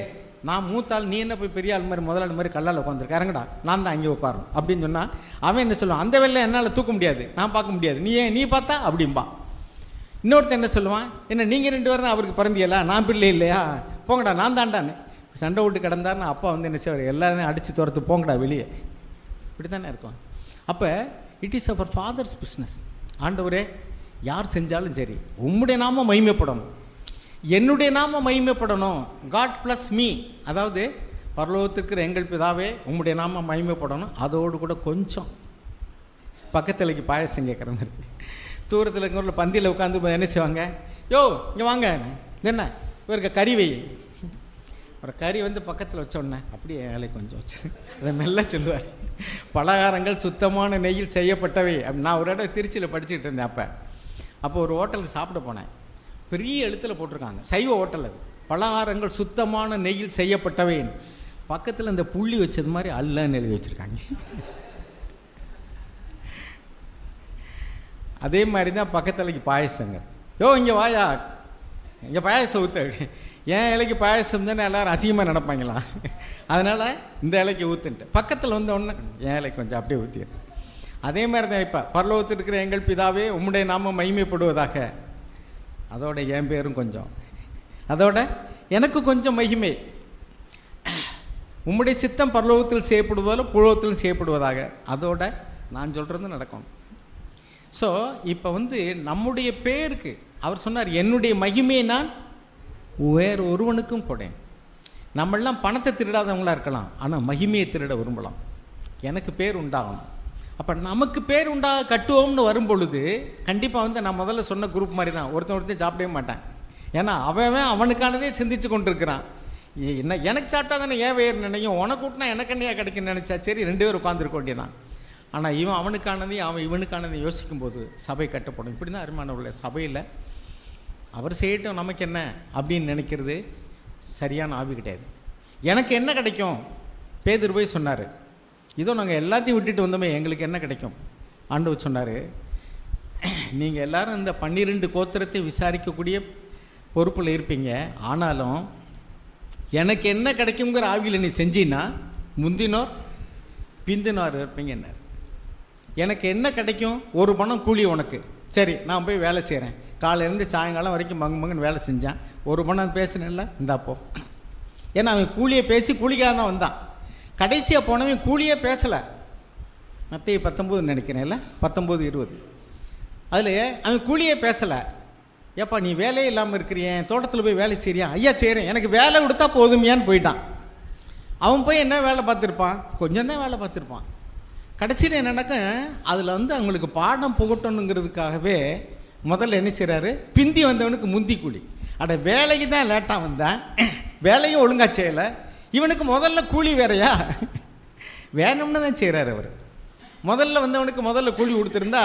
[SPEAKER 1] நான் மூத்தாள், நீ என்ன போய் பெரிய ஆள் மாதிரி முதலாளி மாதிரி கல்லால் உட்காந்துருக்க, இறங்கடா, நான் தான் அங்கே உட்காரணும் அப்படின்னு சொன்னால் அவன் என்ன சொல்லுவான், அந்த வேலையை என்னால் தூக்க முடியாது, நான் பார்க்க முடியாது, நீ பார்த்தா அப்படிம்பா. இன்னொருத்தன் என்ன சொல்லுவான், என்ன நீங்கள் 2 பேரும் தான் அவருக்கு பிறந்தியலா, நான் பிள்ளை இல்லையா, போங்கடா நான் தாண்டான்னு சண்டை விட்டு கிடந்தாருன்னு அப்பா வந்து என்ன செய்வார், எல்லாரும் அடித்து துரத்து போங்கடா வெளியே. இப்படி தானே இருக்கும். அப்போ it is our father's business. ஆண்டவரே யார் செஞ்சாலும் சரி உம்முடைய நாமம் மகிமைப்படணும், என்னுடைய நாமம் மகிமைப்படணும், காட் ப்ளஸ் மீ, அதாவது பரலோகத்துக்கு எங்கள் பிதாவே உம்முடைய நாமம் மகிமைப்படணும். அதோடு கூட கொஞ்சம் பக்கத்துலைக்கு பாயசம் கேட்குற மாதிரி, தூரத்தில் இருக்கிற பந்தியில் உட்காந்து என்ன செய்வாங்க, யோ இங்கே வாங்க, என்ன இவருக்கு கறி வை, அப்புறம் கறி வந்து பக்கத்தில் வச்சோடனே அப்படியே வேலை கொஞ்சம் வச்சு அதை மெல்ல சொல்லுவார், பலகாரங்கள் சுத்தமான நெய்யில் செய்யப்பட்டவை. நான் ஒரு இடம் திருச்சியில் படிச்சுக்கிட்டு இருந்தேன். அப்போ ஒரு ஹோட்டலுக்கு சாப்பிட போனேன், பெரிய எழுத்தில் போட்டிருக்காங்க, சைவ ஹோட்டல் அது, பலகாரங்கள் சுத்தமான நெய்யில் செய்யப்பட்டவைன்னு. பக்கத்தில் இந்த புள்ளி வச்சது மாதிரி அல்லன்னு எழுதி வச்சுருக்காங்க. அதே மாதிரி தான் பக்கத்துலைக்கு பாயசங்க, யோ இங்கே வாயா, இங்கே பாயசம் ஊற்ற, என் இலைக்கு பாயசம் தானே எல்லோரும் அசிங்கமாக நினைப்பாங்களா, அதனால் இந்த இலைக்கு ஊற்றுன்ட்டு பக்கத்தில் வந்து ஒன்று என் இலைக்கு கொஞ்சம் அப்படியே ஊற்றிடு. அதே மாதிரி தான் இப்போ பரலோகத்தில் இருக்கிற எங்கள் பிதாவே உம்முடைய நாமம் மகிமைப்படுவதாக, அதோட என் பேரும் கொஞ்சம், அதோட எனக்கு கொஞ்சம் மகிமை, உம்முடைய சித்தம் பரலோகத்தில் செய்யப்படுவதால் புலோகத்தில் செய்யப்படுவதாக, அதோட நான் சொல்கிறது நடக்கணும். ஸோ இப்போ வந்து நம்முடைய பேருக்கு அவர் சொன்னார், என்னுடைய மகிமையை நான் வேறு ஒருவனுக்கும் கொடேன். நம்மளாம் பணத்தை திருடாதவங்களாக இருக்கலாம், ஆனால் மகிமையை திருட விரும்பலாம். எனக்கு பேர் உண்டாகணும். அப்போ நமக்கு பேர் உண்டாக கட்டுவோம்னு வரும் பொழுது கண்டிப்பாக வந்து நான் முதல்ல சொன்ன குரூப் மாதிரி தான், ஒருத்தன் சாப்பிடவே மாட்டான். ஏன்னா அவன் அவனுக்கானதே சிந்திச்சு கொண்டிருக்கிறான். என்ன எனக்கு சாப்பிட்டா தானே ஏன் வேறு நினைக்கும், உனக்கு கூட்டினா எனக்கு என்னையா கிடைக்குன்னு நினச்சா சரி 2 பேர் உட்காந்துருக்க வேண்டியதான். ஆனால் இவன் அவனுக்கானதையும் அவன் இவனுக்கானதையும் யோசிக்கும்போது சபை கட்டப்படும். இப்படி தான் அருமானவர்களே, சபையில் அவர் செய்யட்டும் நமக்கு என்ன அப்படின்னு நினைக்கிறது சரியான ஆவி கிடையாது. எனக்கு என்ன கிடைக்கும், பேதுரு போய் சொன்னார், இதோ நாங்கள் எல்லாத்தையும் விட்டுட்டு வந்தோமே எங்களுக்கு என்ன கிடைக்கும். ஆண்டவர் சொன்னார், நீங்கள் எல்லோரும் இந்த 12 கோத்திரத்தை விசாரிக்கக்கூடிய பொறுப்பில் இருப்பீங்க, ஆனாலும் எனக்கு என்ன கிடைக்குங்கிற ஆவியில் நீ செஞ்சின்னா முந்தினோர் பிந்தினோர் இருப்பீங்கன்னார். எனக்கு என்ன கிடைக்கும், ஒரு பணம் கூலி உனக்கு, சரி நான் போய் வேலை செய்கிறேன், காலையிலேருந்து சாயங்காலம் வரைக்கும் மங்குன்னு வேலை செஞ்சான், ஒரு பணம் பேசினேன்ல இந்தாப்போ. ஏன்னா அவன் கூலியை பேசி கூலிக்காக தான் வந்தான். கடைசியாக போனவன் கூலியே பேசலை. மத்தேயு 19 நினைக்கிறேன்ல, 19:20 அதில் அவன் கூலியே பேசலை. ஏப்பா நீ வேலையே இல்லாமல் இருக்கிறிய, தோட்டத்தில் போய் வேலை செய்கிறியா, ஐயா செய்கிறேன், எனக்கு வேலை கொடுத்தா போதுமையான்னு போயிட்டான். அவன் போய் என்ன வேலை பார்த்துருப்பான், கொஞ்சம் தான் வேலை பார்த்துருப்பான். கடைசியில் என்னன்னாக்கா அதில் வந்து அவங்களுக்கு பாடம் புகட்டணுங்கிறதுக்காகவே முதல்ல என்ன செய்கிறாரு, பிந்தி வந்தவனுக்கு முந்தி கூலி. அட வேலைக்கு தான் லேட்டாக வந்தேன், வேலையும் ஒழுங்காக செய்யலை, இவனுக்கு முதல்ல கூலி வேறையா, வேணும்னு தான் செய்கிறார் அவர். முதல்ல வந்தவனுக்கு முதல்ல கூலி கொடுத்துருந்தா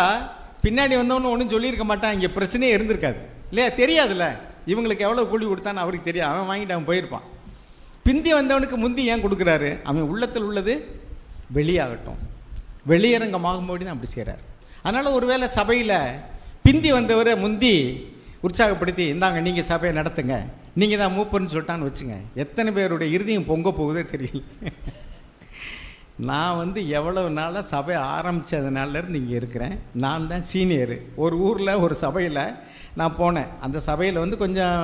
[SPEAKER 1] பின்னாடி வந்தவனு ஒன்றும் சொல்லியிருக்க மாட்டான், இங்கே பிரச்சனையே இருந்திருக்காது இல்லையா. தெரியாதுல்ல இவங்களுக்கு எவ்வளோ கூலி கொடுத்தான்னு அவருக்கு தெரியாது, அவன் வாங்கிட்டு அவன் போயிருப்பான். பிந்தி வந்தவனுக்கு முந்தி ஏன் கொடுக்குறாரு, அவன் உள்ளத்தில் உள்ளது வெளியாகட்டும், வெளியரங்கமாகும்போது தான் அப்படி செய்கிறார். அதனால் ஒருவேளை சபையில் பிந்தி வந்தவரை முந்தி உற்சாகப்படுத்தி இந்தாங்க நீங்கள் சபையை நடத்துங்க, நீங்கள் தான் மூப்பர்னு சொல்லிட்டான்னு வச்சுங்க, எத்தனை பேருடைய இறுதியும் பொங்க போகுதே தெரியல. நான் வந்து எவ்வளவு நாளாக சபை ஆரம்பித்ததுனாலேருந்து இங்கே இருக்கிறேன், நான் தான் சீனியரு. ஒரு ஊரில் ஒரு சபையில் நான் போனேன், அந்த சபையில் வந்து கொஞ்சம்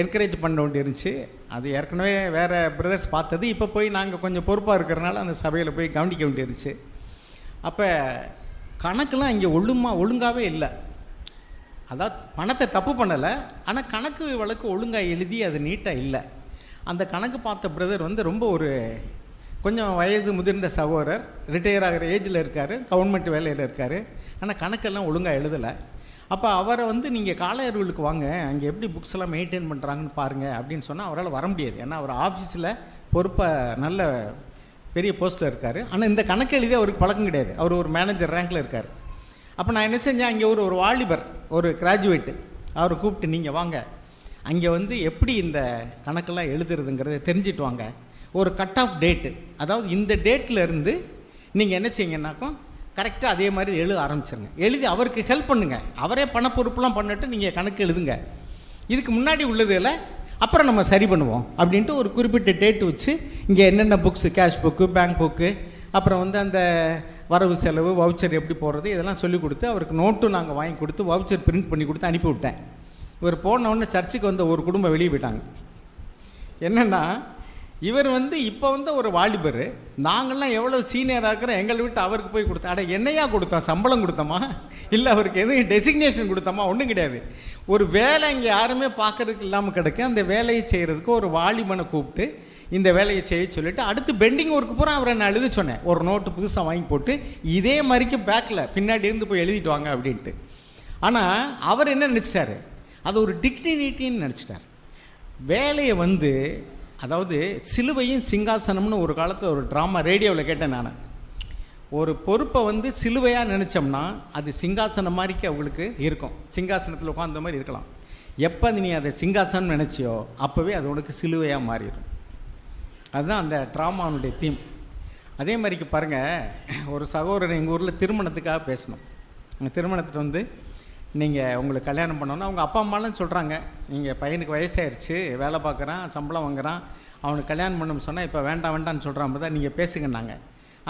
[SPEAKER 1] என்கரேஜ் பண்ண வேண்டி இருந்துச்சு. அது ஏற்கனவே வேறு பிரதர்ஸ் பார்த்தது, இப்போ போய் நாங்கள் கொஞ்சம் பொறுப்பாக இருக்கிறனால அந்த சபையில் போய் கவனிக்க வேண்டி இருந்துச்சு. அப்போ கணக்கெலாம் இங்கே ஒழுங்காகவே இல்லை. அதாவது பணத்தை தப்பு பண்ணலை, ஆனால் கணக்கு வழக்கு ஒழுங்காக எழுதி அது நீட்டாக இல்லை. அந்த கணக்கு பார்த்த பிரதர் வந்து ரொம்ப ஒரு கொஞ்சம் வயது முதிர்ந்த சகோதரர், ரிட்டையர் ஆகிற ஏஜில் இருக்கார், கவர்மெண்ட் வேலையில் இருக்கார், ஆனால் கணக்கெல்லாம் ஒழுங்காக எழுதலை. அப்போ அவரை வந்து நீங்கள் காலையர்களுக்கு வாங்க, அங்கே எப்படி புக்ஸ் எல்லாம் மெயின்டைன் பண்ணுறாங்கன்னு பாருங்கள் அப்படின்னு சொன்னால் அவரால் வர முடியாது. ஏன்னா அவர் ஆஃபீஸில் பொறுப்பாக நல்ல பெரிய போஸ்ட்டில் இருக்கார், ஆனால் இந்த கணக்கு எழுதி அவருக்கு பழக்கம் கிடையாது, அவர் ஒரு மேனேஜர் ரேங்கில் இருக்கார். அப்போ நான் என்ன செஞ்சேன், அங்கே ஒரு வாலிபர், ஒரு கிராஜுவேட்டு, அவரை கூப்பிட்டு நீங்கள் வாங்க, அங்கே வந்து எப்படி இந்த கணக்கெல்லாம் எழுதுறதுங்கிறத தெரிஞ்சுட்டு வாங்க, ஒரு கட் ஆஃப் டேட்டு, அதாவது இந்த டேட்டில் இருந்து நீங்கள் என்ன செய்யுங்கன்னாக்கோ கரெக்டாக அதே மாதிரி எழுத ஆரம்பிச்சிருங்க, எழுதி அவருக்கு ஹெல்ப் பண்ணுங்கள், அவரே பணப்பொறுப்புலாம் பண்ணிட்டு நீங்கள் கணக்கு எழுதுங்க, இதுக்கு முன்னாடி உள்ளதில் அப்புறம் நம்ம சரி பண்ணுவோம் அப்படின்ட்டு ஒரு குறிப்பிட்ட டேட்டு வச்சு இங்கே என்னென்ன books, cash book, bank book, அப்புறம் வந்து அந்த வரவு செலவு வவுச்சர் எப்படி போடுறது இதெல்லாம் சொல்லி கொடுத்து அவருக்கு நோட்டும் நாங்கள் வாங்கி கொடுத்து வவுச்சர் பிரிண்ட் பண்ணி கொடுத்து அனுப்பி விட்டேன். இவர் போனவுடனே சர்ச்சுக்கு வந்த ஒரு குடும்பம் வெளியே போயிட்டாங்க. என்னென்னா இவர் வந்து இப்போ வந்து ஒரு வாலிபர், நாங்கள்லாம் எவ்வளோ சீனியராக இருக்கிறோம், எங்களை விட்டு அவருக்கு போய் கொடுத்தோம். அட என்னையா கொடுத்தோம், சம்பளம் கொடுத்தோமா, இல்லை அவருக்கு எதுவும் டெசிக்னேஷன் கொடுத்தோமா, ஒன்றும் கிடையாது. ஒரு வேலை இங்கே யாருமே பார்க்கறதுக்கு இல்லாமல் கிடக்கு, அந்த வேலையை செய்கிறதுக்கு ஒரு வாலிபனை கூப்பிட்டு இந்த வேலையை செய்ய சொல்லிவிட்டு அடுத்து பெண்டிங் ஒர்க்கு பூரா அவரை நான் எழுத சொன்னேன். ஒரு நோட்டு புதுசாக வாங்கி போட்டு இதே மாதிரிக்கு பேக்கில் பின்னாடி இருந்து போய் எழுதிட்டு வாங்க அப்படின்ட்டு. ஆனால் அவர் என்ன நினச்சிட்டாரு, அது ஒரு டிக்னிட்டின்னு நினச்சிட்டார். வேலையை வந்து அதாவது சிலுவையும் சிங்காசனம்னு ஒரு காலத்தில் ஒரு ட்ராமா ரேடியோவில் கேட்டேன் நான். ஒரு பொறுப்பை வந்து சிலுவையாக நினச்சோம்னா அது சிங்காசனம் மாதிரிக்கு அவங்களுக்கு இருக்கும், சிங்காசனத்தில் உட்காந்த மாதிரி இருக்கலாம். எப்போ நீ அதை சிங்காசனம் நினச்சியோ அப்போவே அது உனக்கு சிலுவையாக மாறிடும். அதுதான் அந்த ட்ராமாவுடைய தீம். அதே மாதிரிக்கு பாருங்கள், ஒரு சகோதரர் எங்கள் ஊரில் திருமணத்துக்காக பேசணும். அந்த திருமணத்துக்கு வந்து நீங்கள் உங்களுக்கு கல்யாணம் பண்ணோன்னா அவங்க அப்பா அம்மாலாம் சொல்கிறாங்க, நீங்கள் பையனுக்கு வயசாகிடுச்சு, வேலை பார்க்குறான், சம்பளம் வாங்குறான், அவனுக்கு கல்யாணம் பண்ணணும்னு சொன்னால் இப்போ வேண்டாம் வேண்டான்னு சொல்கிறான் தான் நீங்கள் பேசுங்கன்னாங்க.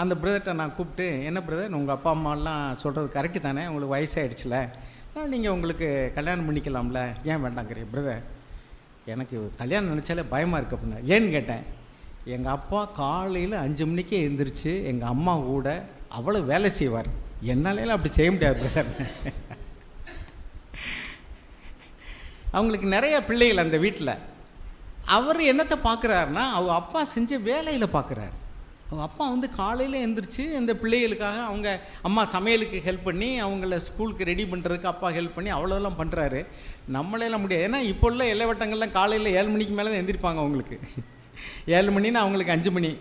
[SPEAKER 1] அந்த பிரதர்கிட்ட நான் கூப்பிட்டு, என்ன பிரதர் உங்கள் அப்பா அம்மாலாம் சொல்கிறது கரெக்டு தானே, உங்களுக்கு வயசாகிடுச்சுல, நீங்கள் உங்களுக்கு கல்யாணம் பண்ணிக்கலாம்ல, ஏன் வேண்டாங்கிறீங்க? பிரதர் எனக்கு கல்யாணம் நினச்சாலே பயமாக இருக்கு அப்படின்னா. ஏன்னு கேட்டேன். எங்கள் அப்பா காலையில் 5 மணிக்கே எழுந்திரிச்சு எங்கள் அம்மா கூட அவ்வளோ வேலை செய்வார், என்னாலேலாம் அப்படி செய்ய முடியாது பிரதர். அவங்களுக்கு நிறைய பிள்ளைகள் அந்த வீட்டில். அவர் என்னத்தை பார்க்குறாருன்னா, அவங்க அப்பா செஞ்ச வேலையில் பார்க்குறாரு. அவங்க அப்பா வந்து காலையில் எழுந்திரிச்சு இந்த பிள்ளைகளுக்காக அவங்க அம்மா சமையலுக்கு ஹெல்ப் பண்ணி அவங்கள ஸ்கூலுக்கு ரெடி பண்ணுறதுக்கு அப்பா ஹெல்ப் பண்ணி அவ்வளோலாம் பண்ணுறாரு. நம்மளெல்லாம் முடியாது. ஏன்னா இப்போ உள்ள இளவட்டங்கள்லாம் காலையில் 7 மணிக்கு மேலே தான் எழுந்திரிப்பாங்க. அவங்களுக்கு 7 மணின்னா அவங்களுக்கு 5 மணி.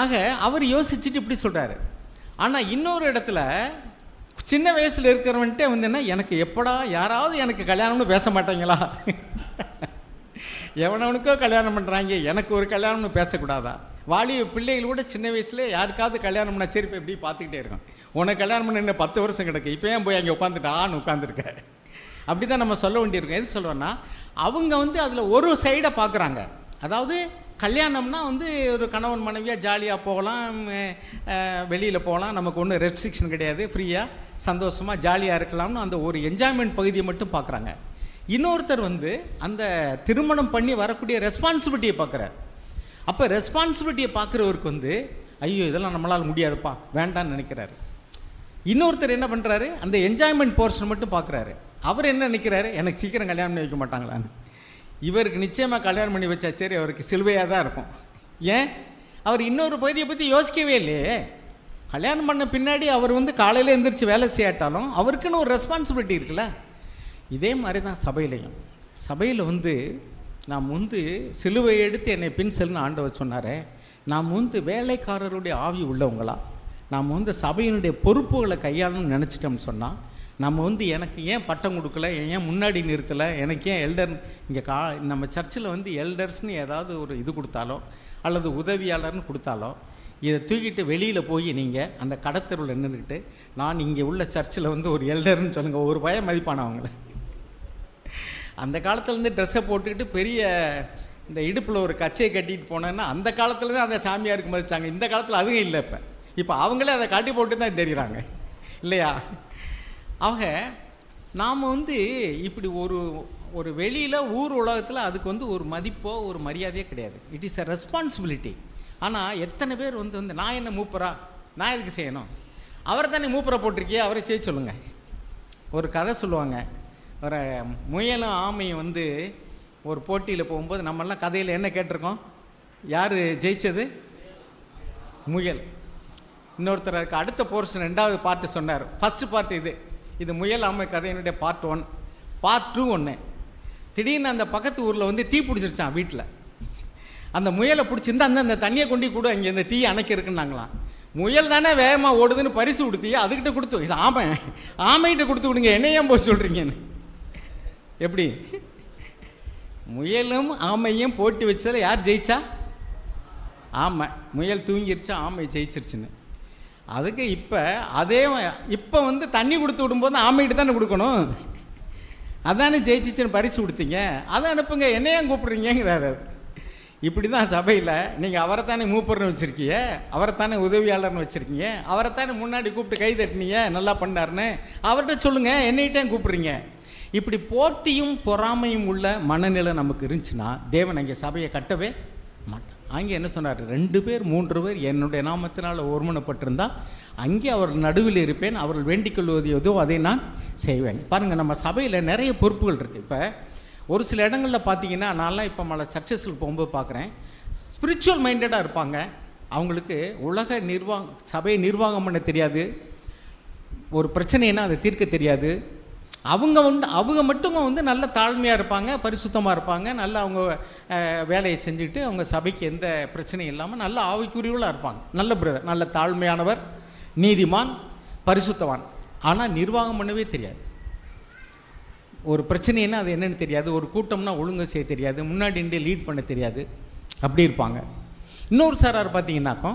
[SPEAKER 1] ஆக அவர் யோசிச்சுட்டு இப்படி சொல்கிறாரு. ஆனால் இன்னொரு இடத்துல சின்ன வயசில் இருக்கிறவன்ட்டே வந்துன்னா, எனக்கு எப்படா யாராவது எனக்கு கல்யாணம்னு பேச மாட்டாங்களா, எவனவனுக்கோ கல்யாணம் பண்ணுறாங்க, எனக்கு ஒரு கல்யாணம்னு பேசக்கூடாதா? வாலிய பிள்ளைகள் கூட சின்ன வயசுல யாருக்காவது கல்யாணம் பண்ண சரி இப்போ எப்படி பார்த்துக்கிட்டே இருக்கோம். உனக்கு கல்யாணம் பண்ண இன்னும் 10 வருஷம் கிடக்கு, இப்போ ஏன் போய் அங்கே உட்காந்துட்டான்னு உட்காந்துருக்க. அப்படி தான் நம்ம சொல்ல வேண்டியிருக்கோம். எதுக்கு சொல்லுவேன்னா, அவங்க வந்து அதில் ஒரு சைடை பார்க்குறாங்க. அதாவது கல்யாணம்னா வந்து ஒரு கணவன் மனைவியாக ஜாலியாக போகலாம், வெளியில் போகலாம், நமக்கு ஒன்றும் ரெஸ்ட்ரிக்ஷன் கிடையாது, ஃப்ரீயாக சந்தோஷமாக ஜாலியாக இருக்கலாம்னு அந்த ஒரு என்ஜாய்மெண்ட் பகுதியை மட்டும் பார்க்குறாங்க. இன்னொருத்தர் வந்து அந்த திருமணம் பண்ணி வரக்கூடிய ரெஸ்பான்சிபிலிட்டியை பார்க்குறார். அப்போ ரெஸ்பான்சிபிலிட்டியை பார்க்குறவருக்கு வந்து ஐயோ இதெல்லாம் நம்மளால் முடியாதுப்பா வேண்டான்னு நினைக்கிறாரு. இன்னொருத்தர் என்ன பண்ணுறாரு, அந்த என்ஜாய்மெண்ட் போர்ஷன் மட்டும் பார்க்குறாரு. அவர் என்ன நினைக்கிறாரு, எனக்கு சீக்கிரம் கல்யாணம் பண்ணி வைக்க மாட்டாங்களான்னு. இவருக்கு நிச்சயமாக கல்யாணம் பண்ணி வச்சா சரி அவருக்கு சிலுவையாக தான் இருக்கும். ஏன், அவர் இன்னொரு பகுதியை பற்றி யோசிக்கவே இல்லையே. கல்யாணம் பண்ண பின்னாடி அவர் வந்து காலையில் எழுந்திரிச்சு வேலை செய்யாட்டாலும் அவருக்குன்னு ஒரு ரெஸ்பான்சிபிலிட்டி இருக்குல்ல. இதே மாதிரி தான் சபையிலையும். சபையில் வந்து நாம் வந்து சிலுவை எடுத்து என்னை பின் செல்லுன்னு ஆண்டவர் சொன்னாரே, நாம் வந்து வேலைக்காரருடைய ஆவி உள்ளவங்களா, நாம் வந்து சபையினுடைய பொறுப்புகளை கையாளணும்னு நினச்சிட்டோம்னு சொன்னால், நம்ம வந்து எனக்கு ஏன் பட்டம் கொடுக்கல, ஏன் முன்னாடி நிறுத்தலை, எனக்கு ஏன் எல்டர் இங்கே நம்ம சர்ச்சில் வந்து எல்டர்ஸ்னு ஏதாவது ஒரு இது கொடுத்தாலோ அல்லது உதவியாளர்னு கொடுத்தாலோ, இதை தூக்கிட்டு வெளியில் போய் நீங்கள் அந்த கடத்தருவில் நின்றுக்கிட்டு நான் இங்கே உள்ள சர்ச்சில் வந்து ஒரு எல்டர்னு சொல்லுங்கள், ஒரு பயம் மதிப்பான அவங்கள. அந்த காலத்துலேருந்து ட்ரெஸ்ஸை போட்டுக்கிட்டு பெரிய இந்த இடுப்பில் ஒரு கச்சையை கட்டிட்டு போனேன்னா அந்த காலத்தில் தான் அந்த சாமியாருக்கு மதித்தாங்க. இந்த காலத்தில் அதுவும் இல்லை. இப்போ அவங்களே அதை காட்டி போட்டு தான் தெரியுறாங்க இல்லையா. அவங்க நாம் வந்து இப்படி ஒரு வெளியில் ஊர் உலகத்தில் அதுக்கு வந்து ஒரு மதிப்போ ஒரு மரியாதையோ கிடையாது. It is a responsibility. ஆனால் எத்தனை பேர் வந்து நான் என்ன மூப்பரா, நான் எதுக்கு செய்யணும், அவரை தானே மூப்பரை போட்டிருக்கியே, அவரை செய்ய சொல்லுங்கள். ஒரு கதை சொல்லுவாங்க, ஒரு முயலும் ஆமையும் வந்து ஒரு போட்டியில் போகும்போது, நம்மெல்லாம் கதையில் என்ன கேட்டிருக்கோம், யார் ஜெயித்தது, முயல். இன்னொருத்தர் அதுக்கு அடுத்த போர்ஷன் 2வது பார்ட்டு சொன்னார். ஃபஸ்ட்டு பார்ட்டு இது முயல் ஆமை கதையினுடைய பார்ட் 1. பார்ட் 2 ஒன்று. திடீர்னு அந்த பக்கத்து ஊரில் வந்து தீ பிடிச்சிருச்சான் வீட்டில். அந்த முயலை பிடிச்சிருந்தா அந்த தண்ணியை கொண்டு கூட இங்கே இந்த தீயை அணைக்க இருக்குன்னாங்களாம். முயல் தானே வேகமாக ஓடுதுன்னு பரிசு கொடுத்தீங்க, அதுக்கிட்ட கொடுத்து, இது ஆமைகிட்ட கொடுத்து விடுங்க, என்னையும் போய் சொல்கிறீங்கன்னு. எப்படி முயலும் ஆமையும் போட்டி வச்சதில் யார் ஜெயிச்சா? ஆமை. முயல் தூங்கிருச்சா, ஆமை ஜெயிச்சிருச்சுன்னு. அதுக்கு இப்போ வந்து தண்ணி கொடுத்து விடும்போது ஆமைகிட்ட தானே கொடுக்கணும், அதானே ஜெயிச்சிச்சுன்னு பரிசு கொடுத்தீங்க, அதை அனுப்புங்க, என்னையும் கூப்பிட்றீங்கிறாரு. இப்படி தான் சபையில் நீங்கள் அவரைத்தானே மூப்பர்னு வச்சுருக்கீங்க, அவரைத்தானே உதவியாளர்னு வச்சுருக்கீங்க, அவரைத்தானே முன்னாடி கூப்பிட்டு கை தட்டினீங்க நல்லா பண்ணார்னு, அவர்கிட்ட சொல்லுங்கள், என்னைகிட்டே கூப்பிட்றீங்க. இப்படி போட்டியும் பொறாமையும் உள்ள மனநிலை நமக்கு இருந்துச்சுன்னா தேவன் அங்கே சபையை கட்டவே மாட்டான். அங்கே என்ன சொன்னார், 2 பேர் 3 பேர் என்னுடைய நாமத்தினால் ஒருமனப்பட்டிருந்தால் அங்கே அவர் நடுவில் இருப்பேன், அவர்கள் வேண்டிக் கொள்வது எதோ அதை நான் செய்வேன். பாருங்கள், நம்ம சபையில் நிறைய பொறுப்புகள் இருக்குது. இப்போ ஒரு சில இடங்களில் பார்த்தீங்கன்னா, நான்லாம் இப்போ மற்ற சர்ச்சஸில் போகும்போது பார்க்குறேன், ஸ்பிரிச்சுவல் மைண்டடாக இருப்பாங்க. அவங்களுக்கு உலக சபையை நிர்வாகம் பண்ண தெரியாது, ஒரு பிரச்சனைனா அதை தீர்க்க தெரியாது. அவங்க மட்டும் வந்து நல்ல தாழ்மையாக இருப்பாங்க, பரிசுத்தமாக இருப்பாங்க, நல்லா அவங்க வேலையை செஞ்சுக்கிட்டு அவங்க சபைக்கு எந்த பிரச்சனையும் இல்லாமல் நல்ல ஆவிக்குரியவளாக இருப்பாங்க. நல்ல பிரதர், நல்ல தாழ்மையானவர், நீதிமான், பரிசுத்தவான். ஆனால் நிர்வாகம் பண்ணவே தெரியாது. ஒரு பிரச்சனைன்னா அது என்னென்னு தெரியாது, ஒரு கூட்டம்னா ஒழுங்கு செய்ய தெரியாது, முன்னாடி நின்று லீட் பண்ண தெரியாது, அப்படி இருப்பாங்க. இன்னொரு சாரார் பார்த்தீங்கன்னாக்கோ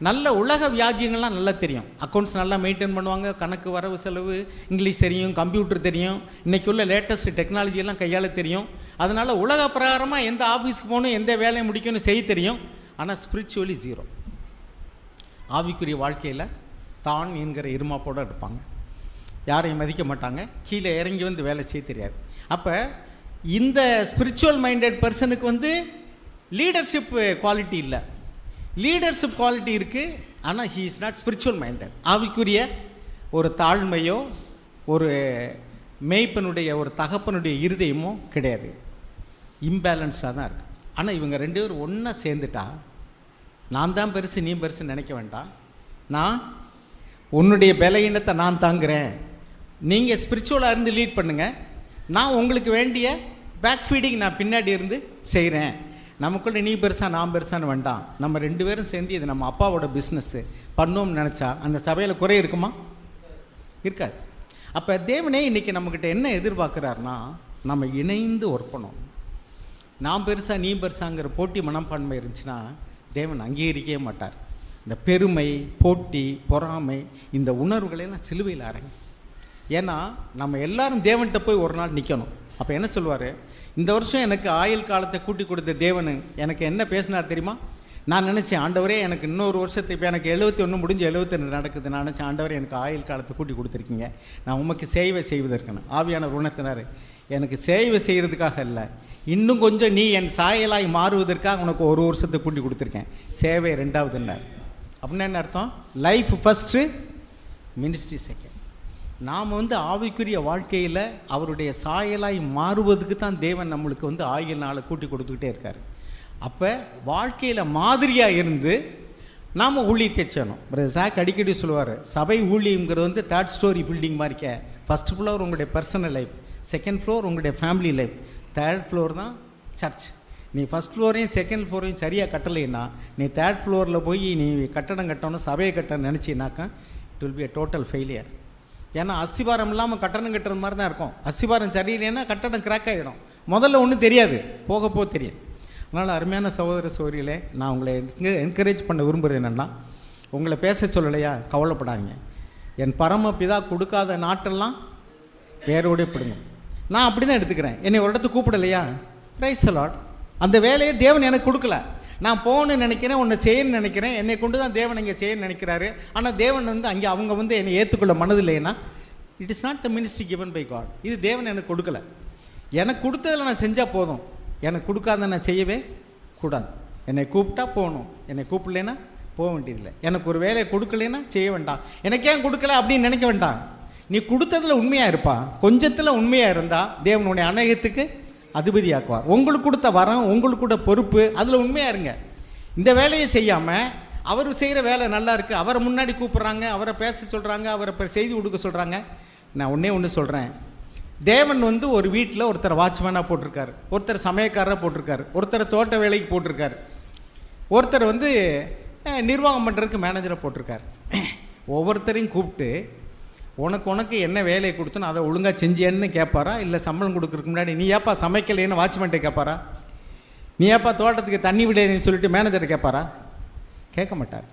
[SPEAKER 1] நல்ல உலக வியாஜியங்கள்லாம் நல்லா தெரியும், அக்கௌண்ட்ஸ் நல்லா மெயின்டைன் பண்ணுவாங்க, கணக்கு வரவு செலவு இங்கிலீஷ் தெரியும், கம்ப்யூட்டர் தெரியும், இன்றைக்கி உள்ள லேட்டஸ்ட் டெக்னாலஜியெல்லாம் கையாள தெரியும். அதனால் உலக பிரகாரமாக எந்த ஆஃபீஸ்க்கு போகணும், எந்த வேலையை முடிக்கணும்னு செய்ய தெரியும். ஆனால் ஸ்பிரிச்சுவலி 0. ஆவிக்குரிய வாழ்க்கையில் தான் என்கிற இருமாப்போடு இருப்பாங்க. யாரையும் மதிக்க மாட்டாங்க, கீழே இறங்கி வந்து வேலை செய்ய தெரியாது. அப்போ இந்த ஸ்பிரிச்சுவல் மைண்டட் பர்சனுக்கு வந்து லீடர்ஷிப் குவாலிட்டி இல்லை. லீடர்ஷிப் குவாலிட்டி இருக்குது, ஆனால் he is not spiritual minded. ஆவிக்குரிய ஒரு தாழ்மையோ ஒரு மேய்ப்பனுடைய ஒரு தகப்பனுடைய இருதயமோ கிடையாது. இம்பேலன்ஸாக தான் இருக்குது. ஆனால் இவங்க ரெண்டு பேரும் ஒன்றா சேர்ந்துட்டா, நான் தான் பெருசு நீ பெருசுன்னு நினைக்க வேண்டாம், நான் உன்னுடைய பலகீனத்தை நான் தாங்குகிறேன், நீங்கள் ஸ்பிரிச்சுவலாக இருந்து லீட் பண்ணுங்கள், நான் உங்களுக்கு வேண்டிய பேக் ஃபீடிங் நான் பின்னாடி இருந்து செய்கிறேன். நமக்குள்ள நீ பெருசா நான் பெருசான்னு வேண்டாம், நம்ம ரெண்டு பேரும் சேர்ந்து இது நம்ம அப்பாவோட பிஸ்னஸ்ஸு பண்ணோம்னு நினச்சா அந்த சபையில் குறை இருக்குமா? இருக்காது. அப்போ தேவனே இன்றைக்கி நம்மக்கிட்ட என்ன எதிர்பார்க்குறாருனா, நம்ம இணைந்து ஒர்க் பண்ணோம். நான் பெருசா நீ பெருசாங்கிற போட்டி மனப்பான்மை இருந்துச்சுன்னா தேவன் அங்கீகரிக்கவே மாட்டார். இந்த பெருமை, போட்டி, பொறாமை, இந்த உணர்வுகளெல்லாம் சிலுவையில் அடங்கி. ஏன்னா நம்ம எல்லாரும் தேவன்கிட்ட போய் ஒரு நாள் நிற்கணும். அப்போ என்ன சொல்லுவார்? இந்த வருஷம் எனக்கு ஆயுள் காலத்தை கூட்டி கொடுத்த தேவன் எனக்கு என்ன பேசினார் தெரியுமா? நான் நினச்சேன், ஆண்டவரே எனக்கு இன்னொரு வருஷத்தை, இப்போ எனக்கு 71 முடிஞ்சு 72 நடக்குது. நான் நினச்சேன், ஆண்டவரே எனக்கு ஆயுள் காலத்தை கூட்டி கொடுத்துருக்கீங்க, நான் உமக்கு சேவை செய்வதற்குன்னு. ஆவியானவர் உணர்த்தினார், எனக்கு சேவை செய்கிறதுக்காக இல்லை, இன்னும் கொஞ்சம் நீ என் சாயலாய் மாறுவதற்காக உனக்கு ஒரு வருஷத்தை கூட்டி கொடுத்துருக்கேன், சேவை ரெண்டாவதுன்னார். அப்படின்னா என்ன அர்த்தம்? Life first, ministry second. நாம் வந்து ஆவிக்குரிய வாழ்க்கையில் அவருடைய சாயலாய் மாறுவதுக்கு தான் தேவன் நம்மளுக்கு வந்து ஆயுள் நாளை கூட்டி கொடுத்துக்கிட்டே இருக்கார். அப்போ வாழ்க்கையில் மாதிரியாக இருந்து நாம் ஊழியத்தை செய்யணும். ஜாக் அடிக்கடி சொல்லுவார், சபை ஊழியங்கிறது வந்து 3rd ஸ்டோரி பில்டிங் மாதிரிக்க. ஃபஸ்ட் ஃப்ளோர் உங்களுடைய பர்சனல் லைஃப், செகண்ட் ஃப்ளோர் உங்களுடைய ஃபேமிலி லைஃப், 3rd ஃப்ளோர் தான் சர்ச். நீ ஃபஸ்ட் ஃப்ளோரையும் செகண்ட் ஃப்ளோரையும் சரியாக கட்டலைன்னா, நீ 3rd ஃப்ளோரில் போய் நீ கட்டடம் கட்டணும், சபையை கட்டணும்னு நினச்சினாக்கா it will be a total failure. ஏன்னா அஸ்திபாரம் இல்லாமல் கட்டடம் கட்டுறது மாதிரி தான் இருக்கும். அஸ்திபாரம் சரியில்லைன்னா கட்டடம் கிராக் ஆகிடும். முதல்ல ஒன்றும் தெரியாது, போக போக தெரியும். அதனால் அருமையான சகோதர சகோதரிகளே, நான் உங்களை என்கரேஜ் பண்ண விரும்புகிறது என்னென்னா, உங்களை பேச சொல்லலையா, கவலைப்படாங்க. என் பரமபிதா கொடுக்காத நாட்டெல்லாம் வேரோடே பிடுங்க. நான் அப்படி தான் எடுத்துக்கிறேன். என்னை ஒரு இடத்துக்கு கூப்பிடலையா, பிரைஸ் தி லார்ட், அந்த வேலையை தேவன் எனக்கு கொடுக்கல. நான் போகணுன்னு நினைக்கிறேன், உன்னை செய்யணும்னு நினைக்கிறேன், என்னை கொண்டு தான் தேவன் இங்கே செய்யணும்னு நினைக்கிறாரு. ஆனால் தேவன் வந்து அங்கே அவங்க வந்து என்னை ஏற்றுக்கொள்ள மனதில்லைன்னா, it is not the ministry given by God. இது தேவன் எனக்கு கொடுக்கல. எனக்கு கொடுத்ததில் நான் செஞ்சால் போதும், எனக்கு கொடுக்காத நான் செய்யவே கூடாது. என்னை கூப்பிட்டா போகணும், என்னை கூப்பிடலைன்னா போக வேண்டியதில்லை. எனக்கு ஒரு வேலையை கொடுக்கலைன்னா செய்ய வேண்டாம். எனக்கு ஏன் கொடுக்கல அப்படின்னு நினைக்க வேண்டாம். நீ கொடுத்ததில் உண்மையாக இருப்பா, கொஞ்சத்தில் உண்மையாக இருந்தால் தேவனுடைய அநேகத்துக்கு அதிபதியாக்குவார். உங்களுக்கு கொடுத்த வரம், உங்களுக்கு கூட பொறுப்பு, அதில் உண்மையாக இருங்க. இந்த வேலையை செய்யாமல் அவர் செய்கிற வேலை நல்லா இருக்குது, அவரை முன்னாடி கூப்பிட்றாங்க, அவரை பேச சொல்கிறாங்க, அவரை செய்தி கொடுக்க சொல்கிறாங்க. நான் ஒன்று சொல்கிறேன், தேவன் வந்து ஒரு வீட்டில் ஒருத்தர் வாட்ச்மேனாக போட்டிருக்காரு, ஒருத்தர் சமயக்காரராக போட்டிருக்காரு, ஒருத்தர் தோட்ட வேலைக்கு போட்டிருக்காரு, ஒருத்தர் வந்து நிர்வாகம் பண்ணுறதுக்கு மேனேஜரை போட்டிருக்காரு. ஒவ்வொருத்தரையும் கூப்பிட்டு உனக்கு என்ன வேலையை கொடுத்தோன்னு அதை ஒழுங்காக செஞ்சியன்னு கேட்பாரா? இல்லை சம்பளம் கொடுக்குறதுக்கு முன்னாடி நீ ஏப்பா சமைக்கலைன்னு வாட்ச்மேன்ட்டை கேட்பாரா? நீ ஏப்பா தோட்டத்துக்கு தண்ணி விடன்னு சொல்லிட்டு மேனேஜரை கேட்பாரா? கேட்க மாட்டார்.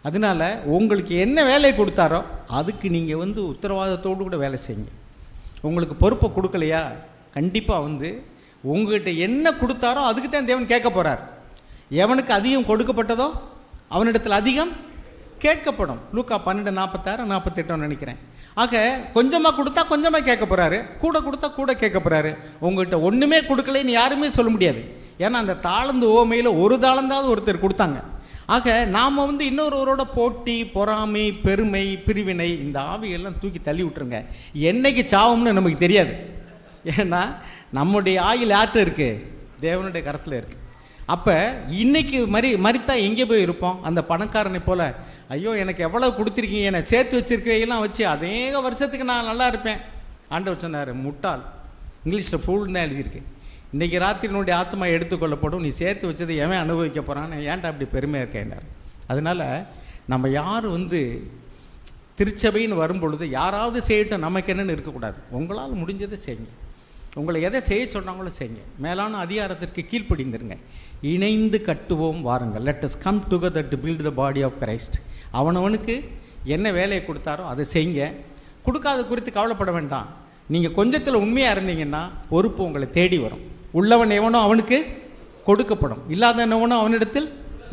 [SPEAKER 1] அதனால உங்களுக்கு என்ன வேலையை கொடுத்தாரோ அதுக்கு நீங்கள் வந்து உத்தரவாதத்தோடு கூட வேலை செய்யுங்க. உங்களுக்கு பொறுப்பை கொடுக்கலையா, கண்டிப்பாக வந்து உங்கள்கிட்ட என்ன கொடுத்தாரோ அதுக்கு தான் தேவன் கேட்க போகிறார். எவனுக்கு அதிகம் கொடுக்கப்பட்டதோ அவனிடத்தில் அதிகம் கேட்கப்படும். லூக்கா 12:46 48 நினைக்கிறேன். ஆக கொஞ்சமாக கொடுத்தா கொஞ்சமாக கேட்க போகிறாரு, கூட கொடுத்தா கூட கேட்க போகிறாரு. உங்கள்கிட்ட ஒன்றுமே கொடுக்கலைன்னு யாருமே சொல்ல முடியாது. ஏன்னா அந்த தாளந்து ஓமையில் ஒரு தாளந்தாவது ஒருத்தர் கொடுத்தாங்க. ஆக நாம் வந்து இன்னொருவரோட போட்டி, பொறாமை, பெருமை, பிரிவினை, இந்த ஆவியெல்லாம் தூக்கி தள்ளி விட்டுருங்க. என்னைக்கு சாவும்னு நமக்கு தெரியாது. ஏன்னா நம்முடைய ஆயுள் யார்கிட்ட இருக்குது? தேவனுடைய கரத்தில் இருக்குது. அப்போ இன்னைக்கு மறித்தா எங்கே போய் இருப்போம்? அந்த பணக்காரனை போல், ஐயோ எனக்கு எவ்வளோ கொடுத்துருக்கீங்க, என்னை சேர்த்து வச்சுருக்கையெல்லாம் வச்சு அநேக வருஷத்துக்கு நான் நல்லா இருப்பேன். ஆண்டவர் சொன்னார், முட்டாள். இங்கிலீஷில் ஃபூல்னு தான் எழுதியிருக்கு. இன்றைக்கி ராத்திரினுடைய ஆத்மா எடுத்துக்கொள்ளப்படும், நீ சேர்த்து வச்சதை எவன் அனுபவிக்க போகிறான்னு ஏன்டா அப்படி பெருமையாக இருக்கேன்னார். அதனால் நம்ம யார் வந்து திருச்சபைன்னு வரும்பொழுது யாராவது செய்யட்டும், நமக்கு என்னென்னு இருக்கக்கூடாது. உங்களால் முடிஞ்சதை செய்யுங்க. உங்களை எதை செய்ய சொன்னாங்களோ செய்யுங்க. மேலான அதிகாரத்திற்கு கீழ்ப்படிந்துருங்க. இணைந்து கட்டுவோம் வாருங்கள். Let us come together to build the body of Christ. அவனவனுக்கு என்ன வேலையை கொடுத்தாரோ அதை செய்யுங்க. கொடுக்காத குறித்து கவலைப்பட வேண்டாம். நீங்கள் கொஞ்சத்தில் உண்மையாக இருந்தீங்கன்னா பொறுப்பு உங்களை தேடி வரும். உள்ளவன் எவனோ அவனுக்கு கொடுக்கப்படும், இல்லாதவனோ அவனிடத்தில்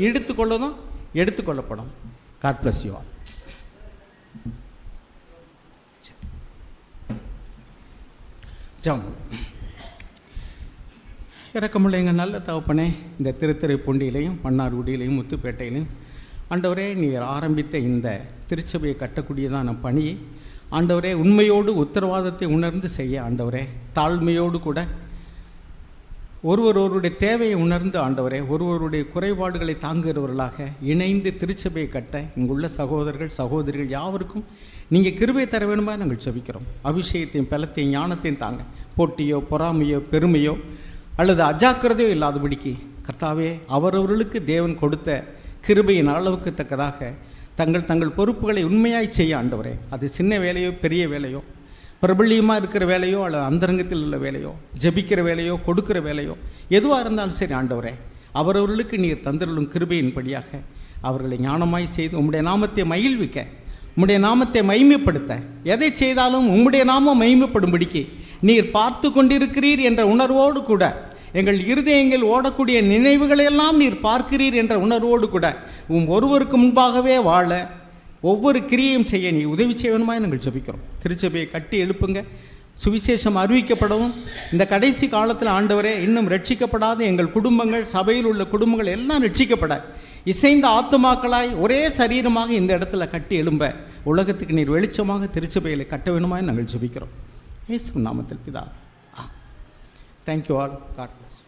[SPEAKER 1] எடுத்துக்கொள்ளதும் எடுத்துக்கொள்ளப்படும். God bless you all. இறக்கமுள்ள எங்கள் நல்ல தகப்பனே, இந்த திருத்துறைப்பூண்டியிலையும் மன்னார்குடியிலையும் முத்துப்பேட்டையிலையும் ஆண்டவரே, நீர் ஆரம்பித்த இந்த திருச்சபையை கட்டக்கூடியதான பணியை ஆண்டவரே உண்மையோடு உத்தரவாதத்தை உணர்ந்து செய்ய ஆண்டவரே, தாழ்மையோடு கூட ஒருவருடைய தேவையை உணர்ந்து ஆண்டவரே, ஒருவருடைய குறைபாடுகளை தாங்குகிறவர்களாக இணைந்து திருச்சபையை கட்ட இங்குள்ள சகோதரர்கள் சகோதரிகள் யாவருக்கும் நீங்கள் கிருபை தர வேணுமா நாங்கள் ஜெபிக்கிறோம். அபிஷேகத்தையும் பலத்தையும் ஞானத்தையும் தாங்க. போட்டியோ பொறாமையோ பெருமையோ அல்லது அஜாக்கிரதையோ இல்லாதபடிக்கு கர்த்தாவே, அவரவர்களுக்கு தேவன் கொடுத்த கிருபையின் அளவுக்கு தக்கதாக தங்கள் பொறுப்புகளை உண்மையாய் செய்ய ஆண்டவரே, அது சின்ன வேலையோ பெரிய வேலையோ, பிரபல்யமாக இருக்கிற வேலையோ அல்லது அந்தரங்கத்தில் உள்ள வேலையோ, ஜெபிக்கிற வேலையோ, கொடுக்கிற வேலையோ, எதுவாக இருந்தாலும் சரி ஆண்டவரே, அவரவர்களுக்கு நீர் தந்திருளும் கிருபையின்படியாக அவர்களை ஞானமாய் செய்து உம்முடைய நாமத்தை மகிழ்விக்க, உம்முடைய நாமத்தை மகிமைப்படுத்த, எதை செய்தாலும் உம்முடைய நாமம் மகிமைப்படும்படிக்கு நீர் பார்த்து கொண்டிருக்கிறீர் என்ற உணர்வோடு கூட, எங்கள் இருதயங்கள் ஓடக்கூடிய நினைவுகளையெல்லாம் நீர் பார்க்கிறீர் என்ற உணர்வோடு கூட ஒருவருக்கு முன்பாகவே வாழ ஒவ்வொரு கிரியையும் செய்ய நீ உதவி செய்வனுமாய் நாங்கள் ஜெபிக்கிறோம். திருச்சபையை கட்டி எழுப்புங்க. சுவிசேஷம் அறிவிக்கப்படவும் இந்த கடைசி காலத்தில் ஆண்டவரே, இன்னும் ரட்சிக்கப்படாத எங்கள் குடும்பங்கள், சபையில் உள்ள குடும்பங்கள் எல்லாம் ரட்சிக்கப்பட இசைந்த ஆத்துமாக்களாய் ஒரே சரீரமாக இந்த இடத்துல கட்டி எழும்ப உலகத்துக்கு நீர் வெளிச்சமாக திருச்சபைகளை கட்ட வேணுமாய் நாங்கள் ஜெபிக்கிறோம். இயேசு நாமத்தில் பிதாவே. Thank you all. God bless you.